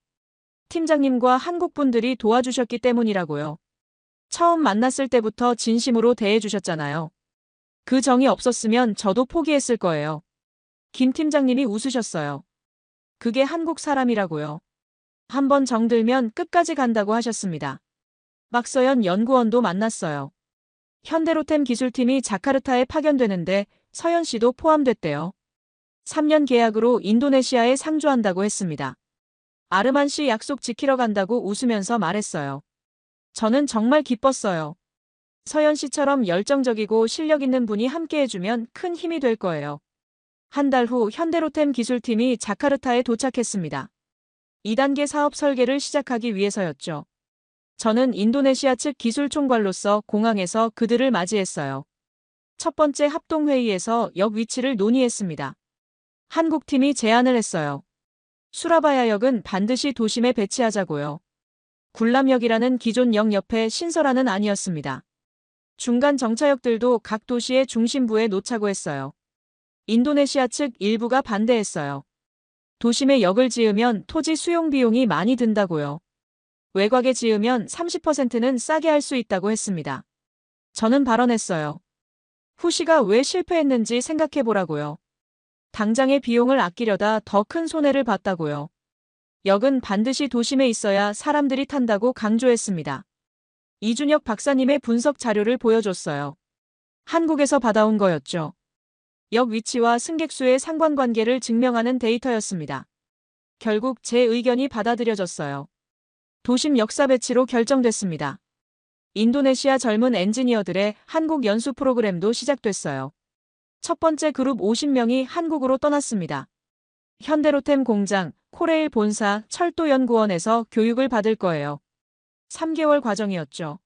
팀장님과 한국 분들이 도와주셨기 때문이라고요. 처음 만났을 때부터 진심으로 대해주셨잖아요. 그 정이 없었으면 저도 포기했을 거예요. 김 팀장님이 웃으셨어요. 그게 한국 사람이라고요. 한번 정들면 끝까지 간다고 하셨습니다. 박서연 연구원도 만났어요. 현대로템 기술팀이 자카르타에 파견되는데 서연 씨도 포함됐대요. 3년 계약으로 인도네시아에 상주한다고 했습니다. 아르만 씨 약속 지키러 간다고 웃으면서 말했어요. 저는 정말 기뻤어요. 서연 씨처럼 열정적이고 실력 있는 분이 함께 해주면 큰 힘이 될 거예요. 한 달 후 현대로템 기술팀이 자카르타에 도착했습니다. 2단계 사업 설계를 시작하기 위해서였죠. 저는 인도네시아 측 기술 총괄로서 공항에서 그들을 맞이했어요. 첫 번째 합동회의에서 역 위치를 논의했습니다. 한국팀이 제안을 했어요. 수라바야역은 반드시 도심에 배치하자고요. 굴람역이라는 기존 역 옆에 신설하는 아니었습니다. 중간 정차역들도 각 도시의 중심부에 놓자고 했어요. 인도네시아 측 일부가 반대했어요. 도심에 역을 지으면 토지 수용 비용이 많이 든다고요. 외곽에 지으면 30%는 싸게 할 수 있다고 했습니다. 저는 발언했어요. 후시가 왜 실패했는지 생각해 보라고요. 당장의 비용을 아끼려다 더 큰 손해를 봤다고요. 역은 반드시 도심에 있어야 사람들이 탄다고 강조했습니다. 이준혁 박사님의 분석 자료를 보여줬어요. 한국에서 받아온 거였죠. 역 위치와 승객 수의 상관관계를 증명하는 데이터였습니다. 결국 제 의견이 받아들여졌어요. 도심 역사 배치로 결정됐습니다. 인도네시아 젊은 엔지니어들의 한국 연수 프로그램도 시작됐어요. 첫 번째 그룹 50명이 한국으로 떠났습니다. 현대로템 공장, 코레일 본사, 철도연구원에서 교육을 받을 거예요. 3개월 과정이었죠.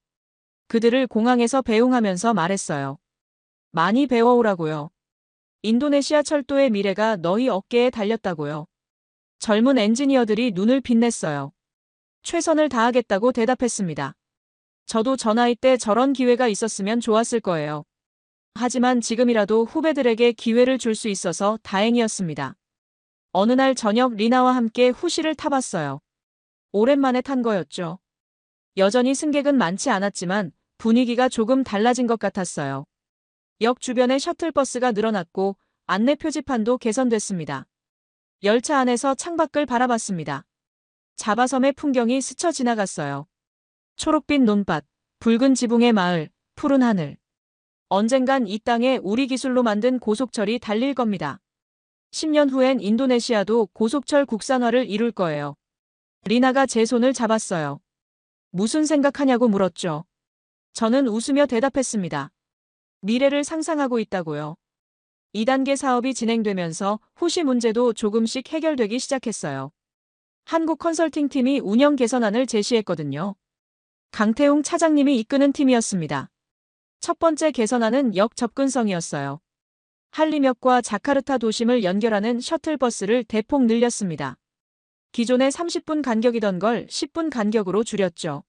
그들을 공항에서 배웅하면서 말했어요. 많이 배워오라고요. 인도네시아 철도의 미래가 너희 어깨에 달렸다고요. 젊은 엔지니어들이 눈을 빛냈어요. 최선을 다하겠다고 대답했습니다. 저도 저 나이 때 저런 기회가 있었으면 좋았을 거예요. 하지만 지금이라도 후배들에게 기회를 줄 수 있어서 다행이었습니다. 어느 날 저녁 리나와 함께 후시를 타봤어요. 오랜만에 탄 거였죠. 여전히 승객은 많지 않았지만 분위기가 조금 달라진 것 같았어요. 역 주변에 셔틀버스가 늘어났고 안내 표지판도 개선됐습니다. 열차 안에서 창밖을 바라봤습니다. 자바섬의 풍경이 스쳐 지나갔어요. 초록빛 논밭, 붉은 지붕의 마을, 푸른 하늘. 언젠간 이 땅에 우리 기술로 만든 고속철이 달릴 겁니다. 10년 후엔 인도네시아도 고속철 국산화를 이룰 거예요. 리나가 제 손을 잡았어요. 무슨 생각하냐고 물었죠. 저는 웃으며 대답했습니다. 미래를 상상하고 있다고요. 2단계 사업이 진행되면서 후시 문제도 조금씩 해결되기 시작했어요. 한국 컨설팅팀이 운영 개선안을 제시했거든요. 강태웅 차장님이 이끄는 팀이었습니다. 첫 번째 개선안은 역 접근성이었어요. 한림역과 자카르타 도심을 연결하는 셔틀버스를 대폭 늘렸습니다. 기존에 30분 간격이던 걸 10분 간격으로 줄였죠.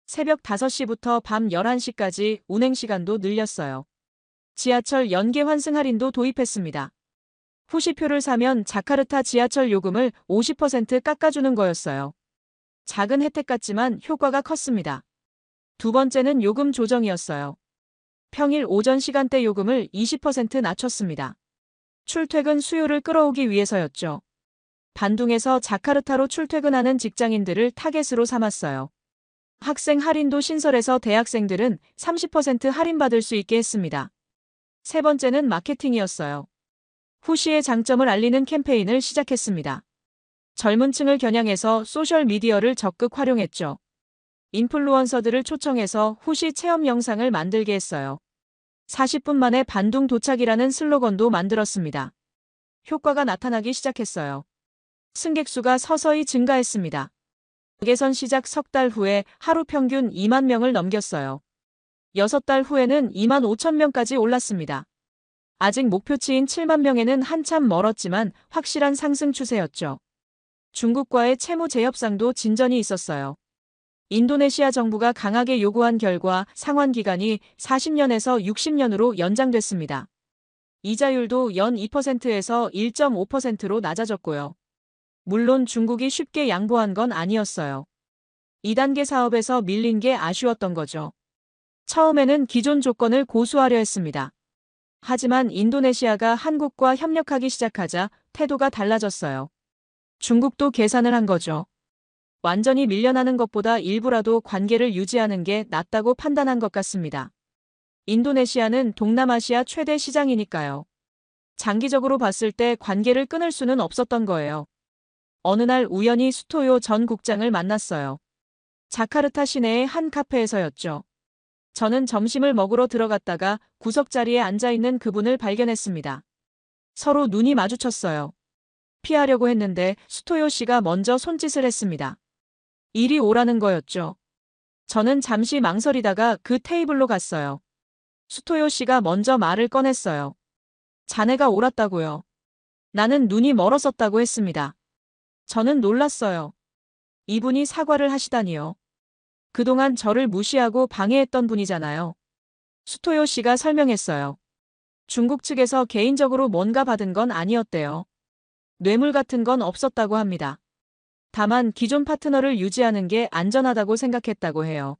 새벽 5시부터 밤 11시까지 운행시간도 늘렸어요. 지하철 연계 환승 할인도 도입했습니다. 후시표를 사면 자카르타 지하철 요금을 50% 깎아주는 거였어요. 작은 혜택 같지만 효과가 컸습니다. 두 번째는 요금 조정이었어요. 평일 오전 시간대 요금을 20% 낮췄습니다. 출퇴근 수요를 끌어오기 위해서였죠. 반둥에서 자카르타로 출퇴근하는 직장인들을 타겟으로 삼았어요. 학생 할인도 신설해서 대학생들은 30% 할인받을 수 있게 했습니다. 세 번째는 마케팅이었어요. 후시의 장점을 알리는 캠페인을 시작했습니다. 젊은 층을 겨냥해서 소셜미디어를 적극 활용했죠. 인플루언서들을 초청해서 후시 체험 영상을 만들게 했어요. 40분 만에 반둥 도착이라는 슬로건도 만들었습니다. 효과가 나타나기 시작했어요. 승객 수가 서서히 증가했습니다. 개선 시작 석 달 후에 하루 평균 2만 명을 넘겼어요. 6달 후에는 2만 5천 명까지 올랐습니다. 아직 목표치인 7만 명에는 한참 멀었지만 확실한 상승 추세였죠. 중국과의 채무 재협상도 진전이 있었어요. 인도네시아 정부가 강하게 요구한 결과 상환 기간이 40년에서 60년으로 연장됐습니다. 이자율도 연 2%에서 1.5%로 낮아졌고요. 물론 중국이 쉽게 양보한 건 아니었어요. 2단계 사업에서 밀린 게 아쉬웠던 거죠. 처음에는 기존 조건을 고수하려 했습니다. 하지만 인도네시아가 한국과 협력하기 시작하자 태도가 달라졌어요. 중국도 계산을 한 거죠. 완전히 밀려나는 것보다 일부라도 관계를 유지하는 게 낫다고 판단한 것 같습니다. 인도네시아는 동남아시아 최대 시장이니까요. 장기적으로 봤을 때 관계를 끊을 수는 없었던 거예요. 어느 날 우연히 수토요 전 국장을 만났어요. 자카르타 시내의 한 카페에서였죠. 저는 점심을 먹으러 들어갔다가 구석자리에 앉아있는 그분을 발견했습니다. 서로 눈이 마주쳤어요. 피하려고 했는데 수토요 씨가 먼저 손짓을 했습니다. 이리 오라는 거였죠. 저는 잠시 망설이다가 그 테이블로 갔어요. 수토요 씨가 먼저 말을 꺼냈어요. 자네가 옳았다고요. 나는 눈이 멀었었다고 했습니다. 저는 놀랐어요. 이분이 사과를 하시다니요. 그동안 저를 무시하고 방해했던 분이잖아요. 수토요 씨가 설명했어요. 중국 측에서 개인적으로 뭔가 받은 건 아니었대요. 뇌물 같은 건 없었다고 합니다. 다만 기존 파트너를 유지하는 게 안전하다고 생각했다고 해요.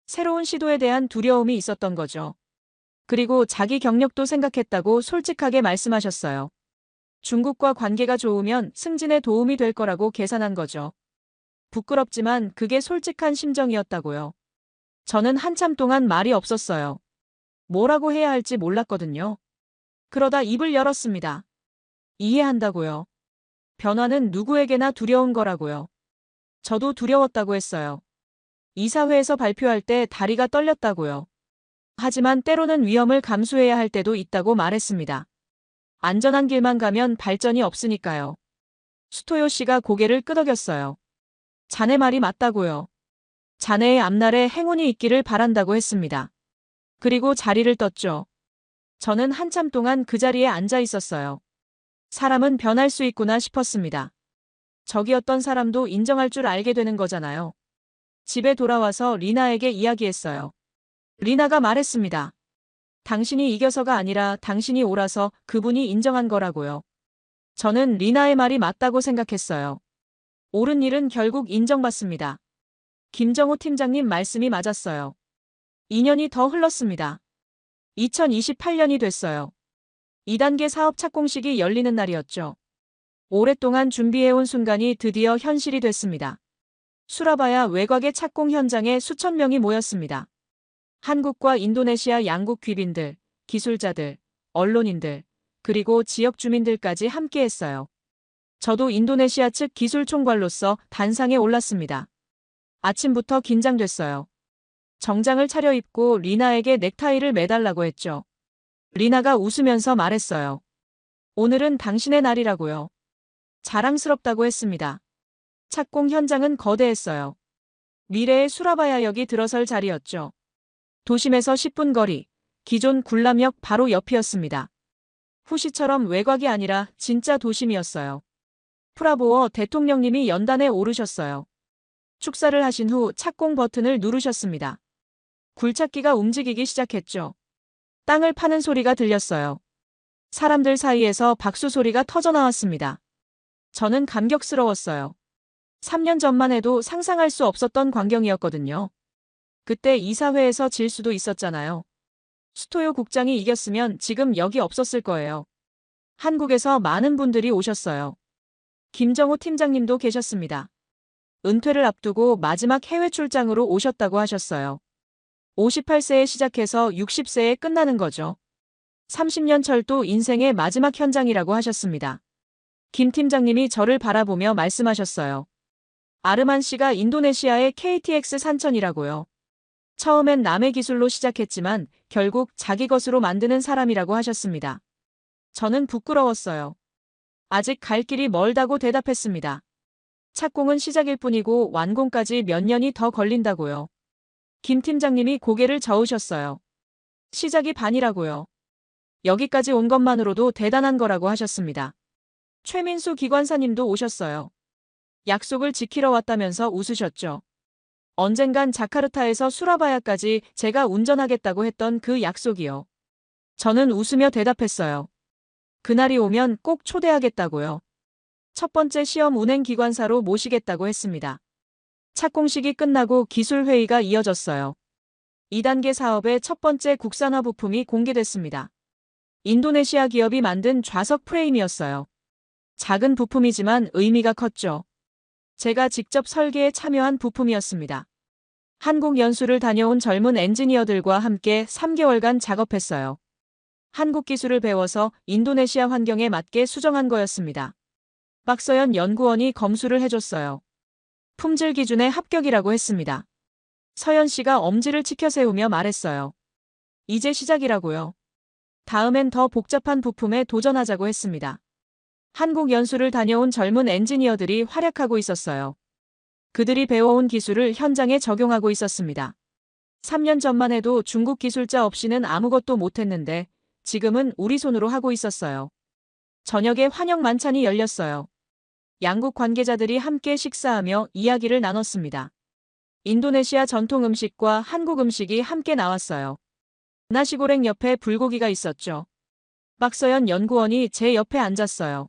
새로운 시도에 대한 두려움이 있었던 거죠. 그리고 자기 경력도 생각했다고 솔직하게 말씀하셨어요. 중국과 관계가 좋으면 승진에 도움이 될 거라고 계산한 거죠. 부끄럽지만 그게 솔직한 심정이었다고요. 저는 한참 동안 말이 없었어요. 뭐라고 해야 할지 몰랐거든요. 그러다 입을 열었습니다. 이해한다고요. 변화는 누구에게나 두려운 거라고요. 저도 두려웠다고 했어요. 이사회에서 발표할 때 다리가 떨렸다고요. 하지만 때로는 위험을 감수해야 할 때도 있다고 말했습니다. 안전한 길만 가면 발전이 없으니까요. 수토요 씨가 고개를 끄덕였어요. 자네 말이 맞다고요. 자네의 앞날에 행운이 있기를 바란다고 했습니다. 그리고 자리를 떴죠. 저는 한참 동안 그 자리에 앉아 있었어요. 사람은 변할 수 있구나 싶었습니다. 적이었던 사람도 인정할 줄 알게 되는 거잖아요. 집에 돌아와서 리나에게 이야기했어요. 리나가 말했습니다. 당신이 이겨서가 아니라 당신이 옳아서 그분이 인정한 거라고요. 저는 리나의 말이 맞다고 생각했어요. 옳은 일은 결국 인정받습니다. 김정호 팀장님 말씀이 맞았어요. 2년이 더 흘렀습니다. 2028년이 됐어요. 2단계 사업 착공식이 열리는 날이었죠. 오랫동안 준비해온 순간이 드디어 현실이 됐습니다. 수라바야 외곽의 착공 현장에 수천 명이 모였습니다. 한국과 인도네시아 양국 귀빈들, 기술자들, 언론인들, 그리고 지역 주민들까지 함께했어요. 저도 인도네시아 측 기술 총괄로서 단상에 올랐습니다. 아침부터 긴장됐어요. 정장을 차려입고 리나에게 넥타이를 매달라고 했죠. 리나가 웃으면서 말했어요. 오늘은 당신의 날이라고요. 자랑스럽다고 했습니다. 착공 현장은 거대했어요. 미래의 수라바야역이 들어설 자리였죠. 도심에서 10분 거리, 기존 굴람역 바로 옆이었습니다. 후시처럼 외곽이 아니라 진짜 도심이었어요. 프라보어 대통령님이 연단에 오르셨어요. 축사를 하신 후 착공 버튼을 누르셨습니다. 굴착기가 움직이기 시작했죠. 땅을 파는 소리가 들렸어요. 사람들 사이에서 박수 소리가 터져나왔습니다. 저는 감격스러웠어요. 3년 전만 해도 상상할 수 없었던 광경이었거든요. 그때 이사회에서 질 수도 있었잖아요. 수토요 국장이 이겼으면 지금 여기 없었을 거예요. 한국에서 많은 분들이 오셨어요. 김정호 팀장님도 계셨습니다. 은퇴를 앞두고 마지막 해외 출장으로 오셨다고 하셨어요. 58세에 시작해서 60세에 끝나는 거죠. 30년 철도 인생의 마지막 현장이라고 하셨습니다. 김 팀장님이 저를 바라보며 말씀하셨어요. 아르만 씨가 인도네시아의 KTX 산천이라고요. 처음엔 남의 기술로 시작했지만 결국 자기 것으로 만드는 사람이라고 하셨습니다. 저는 부끄러웠어요. 아직 갈 길이 멀다고 대답했습니다. 착공은 시작일 뿐이고 완공까지 몇 년이 더 걸린다고요. 김 팀장님이 고개를 저으셨어요. 시작이 반이라고요. 여기까지 온 것만으로도 대단한 거라고 하셨습니다. 최민수 기관사님도 오셨어요. 약속을 지키러 왔다면서 웃으셨죠. 언젠간 자카르타에서 수라바야까지 제가 운전하겠다고 했던 그 약속이요. 저는 웃으며 대답했어요. 그날이 오면 꼭 초대하겠다고요. 첫 번째 시험 운행 기관사로 모시겠다고 했습니다. 착공식이 끝나고 기술회의가 이어졌어요. 2단계 사업의 첫 번째 국산화 부품이 공개됐습니다. 인도네시아 기업이 만든 좌석 프레임이었어요. 작은 부품이지만 의미가 컸죠. 제가 직접 설계에 참여한 부품이었습니다. 한국 연수를 다녀온 젊은 엔지니어들과 함께 3개월간 작업했어요. 한국 기술을 배워서 인도네시아 환경에 맞게 수정한 거였습니다. 박서연 연구원이 검수를 해줬어요. 품질 기준에 합격이라고 했습니다. 서연 씨가 엄지를 치켜 세우며 말했어요. 이제 시작이라고요. 다음엔 더 복잡한 부품에 도전하자고 했습니다. 한국 연수를 다녀온 젊은 엔지니어들이 활약하고 있었어요. 그들이 배워온 기술을 현장에 적용하고 있었습니다. 3년 전만 해도 중국 기술자 없이는 아무것도 못했는데 지금은 우리 손으로 하고 있었어요. 저녁에 환영 만찬이 열렸어요. 양국 관계자들이 함께 식사하며 이야기를 나눴습니다. 인도네시아 전통 음식과 한국 음식이 함께 나왔어요. 나시고랭 옆에 불고기가 있었죠. 박서연 연구원이 제 옆에 앉았어요.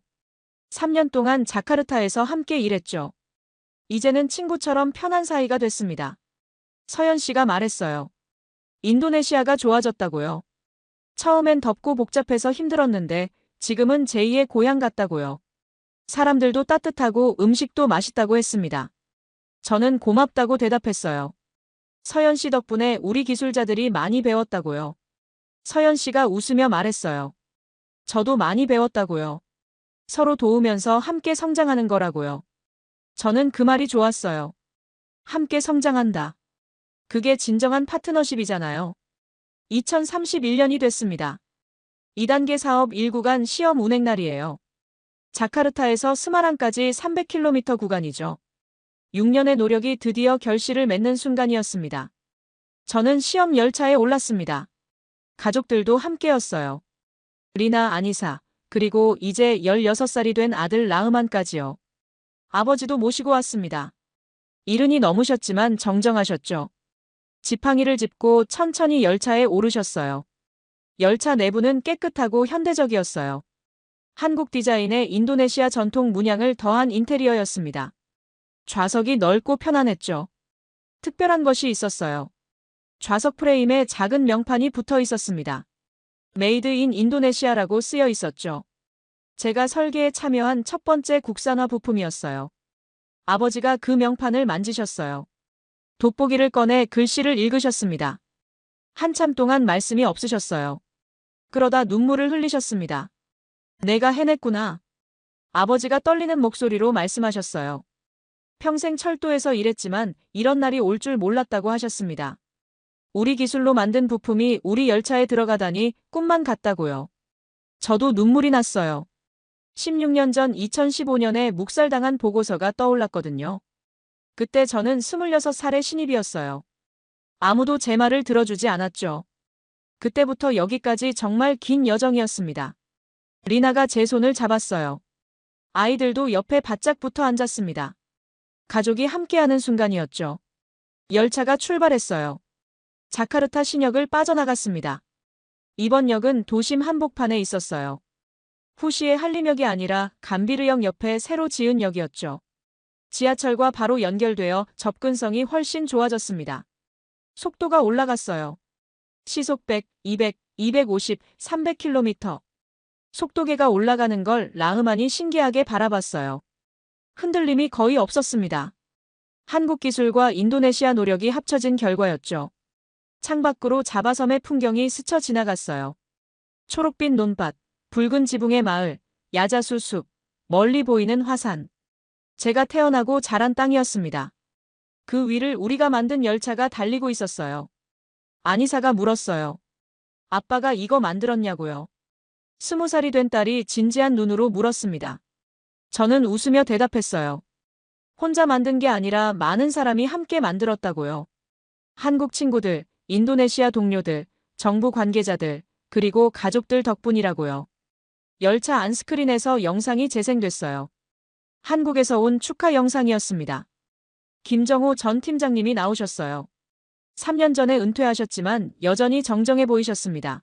3년 동안 자카르타에서 함께 일했죠. 이제는 친구처럼 편한 사이가 됐습니다. 서연 씨가 말했어요. 인도네시아가 좋아졌다고요. 처음엔 덥고 복잡해서 힘들었는데 지금은 제2의 고향 같다고요. 사람들도 따뜻하고 음식도 맛있다고 했습니다. 저는 고맙다고 대답했어요. 서연 씨 덕분에 우리 기술자들이 많이 배웠다고요. 서연 씨가 웃으며 말했어요. 저도 많이 배웠다고요. 서로 도우면서 함께 성장하는 거라고요. 저는 그 말이 좋았어요. 함께 성장한다. 그게 진정한 파트너십이잖아요. 2031년이 됐습니다. 2단계 사업 1구간 시험 운행 날이에요. 자카르타에서 스마랑까지 300km 구간이죠. 6년의 노력이 드디어 결실을 맺는 순간이었습니다. 저는 시험 열차에 올랐습니다. 가족들도 함께였어요. 리나 아니사, 그리고 이제 16살이 된 아들 라흐만까지요. 아버지도 모시고 왔습니다. 이른이 넘으셨지만 정정하셨죠. 지팡이를 짚고 천천히 열차에 오르셨어요. 열차 내부는 깨끗하고 현대적이었어요. 한국 디자인의 인도네시아 전통 문양을 더한 인테리어였습니다. 좌석이 넓고 편안했죠. 특별한 것이 있었어요. 좌석 프레임에 작은 명판이 붙어 있었습니다. 메이드 인 인도네시아라고 쓰여 있었죠. 제가 설계에 참여한 첫 번째 국산화 부품이었어요. 아버지가 그 명판을 만지셨어요. 돋보기를 꺼내 글씨를 읽으셨습니다. 한참 동안 말씀이 없으셨어요. 그러다 눈물을 흘리셨습니다. 내가 해냈구나. 아버지가 떨리는 목소리로 말씀하셨어요. 평생 철도에서 일했지만 이런 날이 올 줄 몰랐다고 하셨습니다. 우리 기술로 만든 부품이 우리 열차에 들어가다니 꿈만 같다고요. 저도 눈물이 났어요. 16년 전 2015년에 묵살당한 보고서가 떠올랐거든요. 그때 저는 26살의 신입이었어요. 아무도 제 말을 들어주지 않았죠. 그때부터 여기까지 정말 긴 여정이었습니다. 리나가 제 손을 잡았어요. 아이들도 옆에 바짝 붙어 앉았습니다. 가족이 함께하는 순간이었죠. 열차가 출발했어요. 자카르타 신역을 빠져나갔습니다. 이번 역은 도심 한복판에 있었어요. 후시의 한림역이 아니라 감비르역 옆에 새로 지은 역이었죠. 지하철과 바로 연결되어 접근성이 훨씬 좋아졌습니다. 속도가 올라갔어요. 시속 100, 200, 250, 300km. 속도계가 올라가는 걸 라흐만이 신기하게 바라봤어요. 흔들림이 거의 없었습니다. 한국 기술과 인도네시아 노력이 합쳐진 결과였죠. 창밖으로 자바섬의 풍경이 스쳐 지나갔어요. 초록빛 논밭, 붉은 지붕의 마을, 야자수 숲, 멀리 보이는 화산. 제가 태어나고 자란 땅이었습니다. 그 위를 우리가 만든 열차가 달리고 있었어요. 아니사가 물었어요. 아빠가 이거 만들었냐고요. 20살이 된 딸이 진지한 눈으로 물었습니다. 저는 웃으며 대답했어요. 혼자 만든 게 아니라 많은 사람이 함께 만들었다고요. 한국 친구들, 인도네시아 동료들, 정부 관계자들, 그리고 가족들 덕분이라고요. 열차 안스크린에서 영상이 재생됐어요. 한국에서 온 축하 영상이었습니다. 김정호 전 팀장님이 나오셨어요. 3년 전에 은퇴하셨지만 여전히 정정해 보이셨습니다.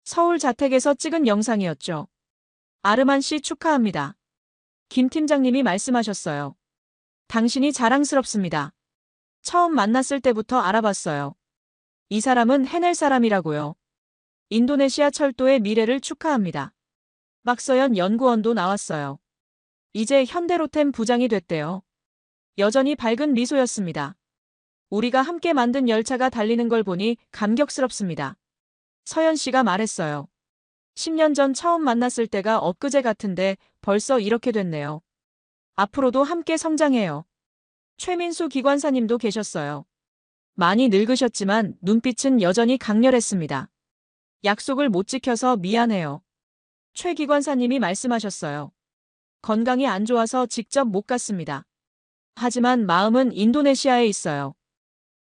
서울 자택에서 찍은 영상이었죠. 아르만 씨 축하합니다. 김 팀장님이 말씀하셨어요. 당신이 자랑스럽습니다. 처음 만났을 때부터 알아봤어요. 이 사람은 해낼 사람이라고요. 인도네시아 철도의 미래를 축하합니다. 박서연 연구원도 나왔어요. 이제 현대로템 부장이 됐대요. 여전히 밝은 미소였습니다. 우리가 함께 만든 열차가 달리는 걸 보니 감격스럽습니다. 서연 씨가 말했어요. 10년 전 처음 만났을 때가 엊그제 같은데 벌써 이렇게 됐네요. 앞으로도 함께 성장해요. 최민수 기관사님도 계셨어요. 많이 늙으셨지만 눈빛은 여전히 강렬했습니다. 약속을 못 지켜서 미안해요. 최 기관사님이 말씀하셨어요. 건강이 안 좋아서 직접 못 갔습니다. 하지만 마음은 인도네시아에 있어요.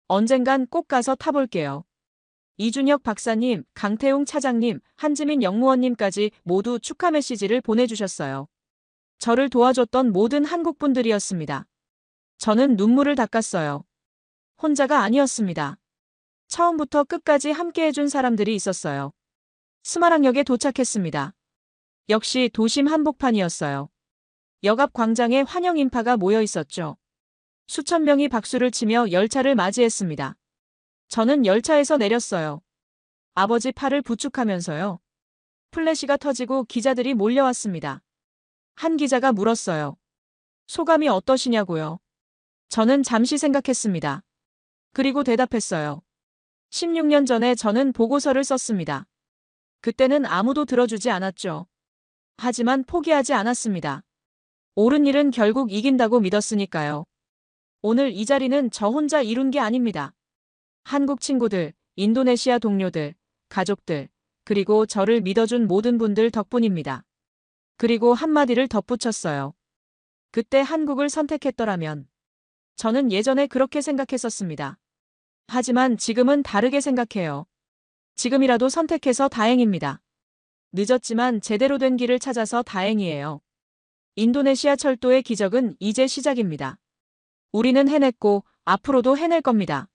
언젠간 꼭 가서 타볼게요. 이준혁 박사님, 강태웅 차장님, 한지민 영무원님까지 모두 축하 메시지를 보내주셨어요. 저를 도와줬던 모든 한국 분들이었습니다. 저는 눈물을 닦았어요. 혼자가 아니었습니다. 처음부터 끝까지 함께 해준 사람들이 있었어요. 스마랑역에 도착했습니다. 역시 도심 한복판이었어요. 역 앞 광장에 환영 인파가 모여 있었죠. 수천 명이 박수를 치며 열차를 맞이했습니다. 저는 열차에서 내렸어요. 아버지 팔을 부축하면서요. 플래시가 터지고 기자들이 몰려왔습니다. 한 기자가 물었어요. 소감이 어떠시냐고요? 저는 잠시 생각했습니다. 그리고 대답했어요. 16년 전에 저는 보고서를 썼습니다. 그때는 아무도 들어주지 않았죠. 하지만 포기하지 않았습니다. 옳은 일은 결국 이긴다고 믿었으니까요. 오늘 이 자리는 저 혼자 이룬 게 아닙니다. 한국 친구들, 인도네시아 동료들, 가족들, 그리고 저를 믿어준 모든 분들 덕분입니다. 그리고 한마디를 덧붙였어요. 그때 한국을 선택했더라면. 저는 예전에 그렇게 생각했었습니다. 하지만 지금은 다르게 생각해요. 지금이라도 선택해서 다행입니다. 늦었지만 제대로 된 길을 찾아서 다행이에요. 인도네시아 철도의 기적은 이제 시작입니다. 우리는 해냈고 앞으로도 해낼 겁니다.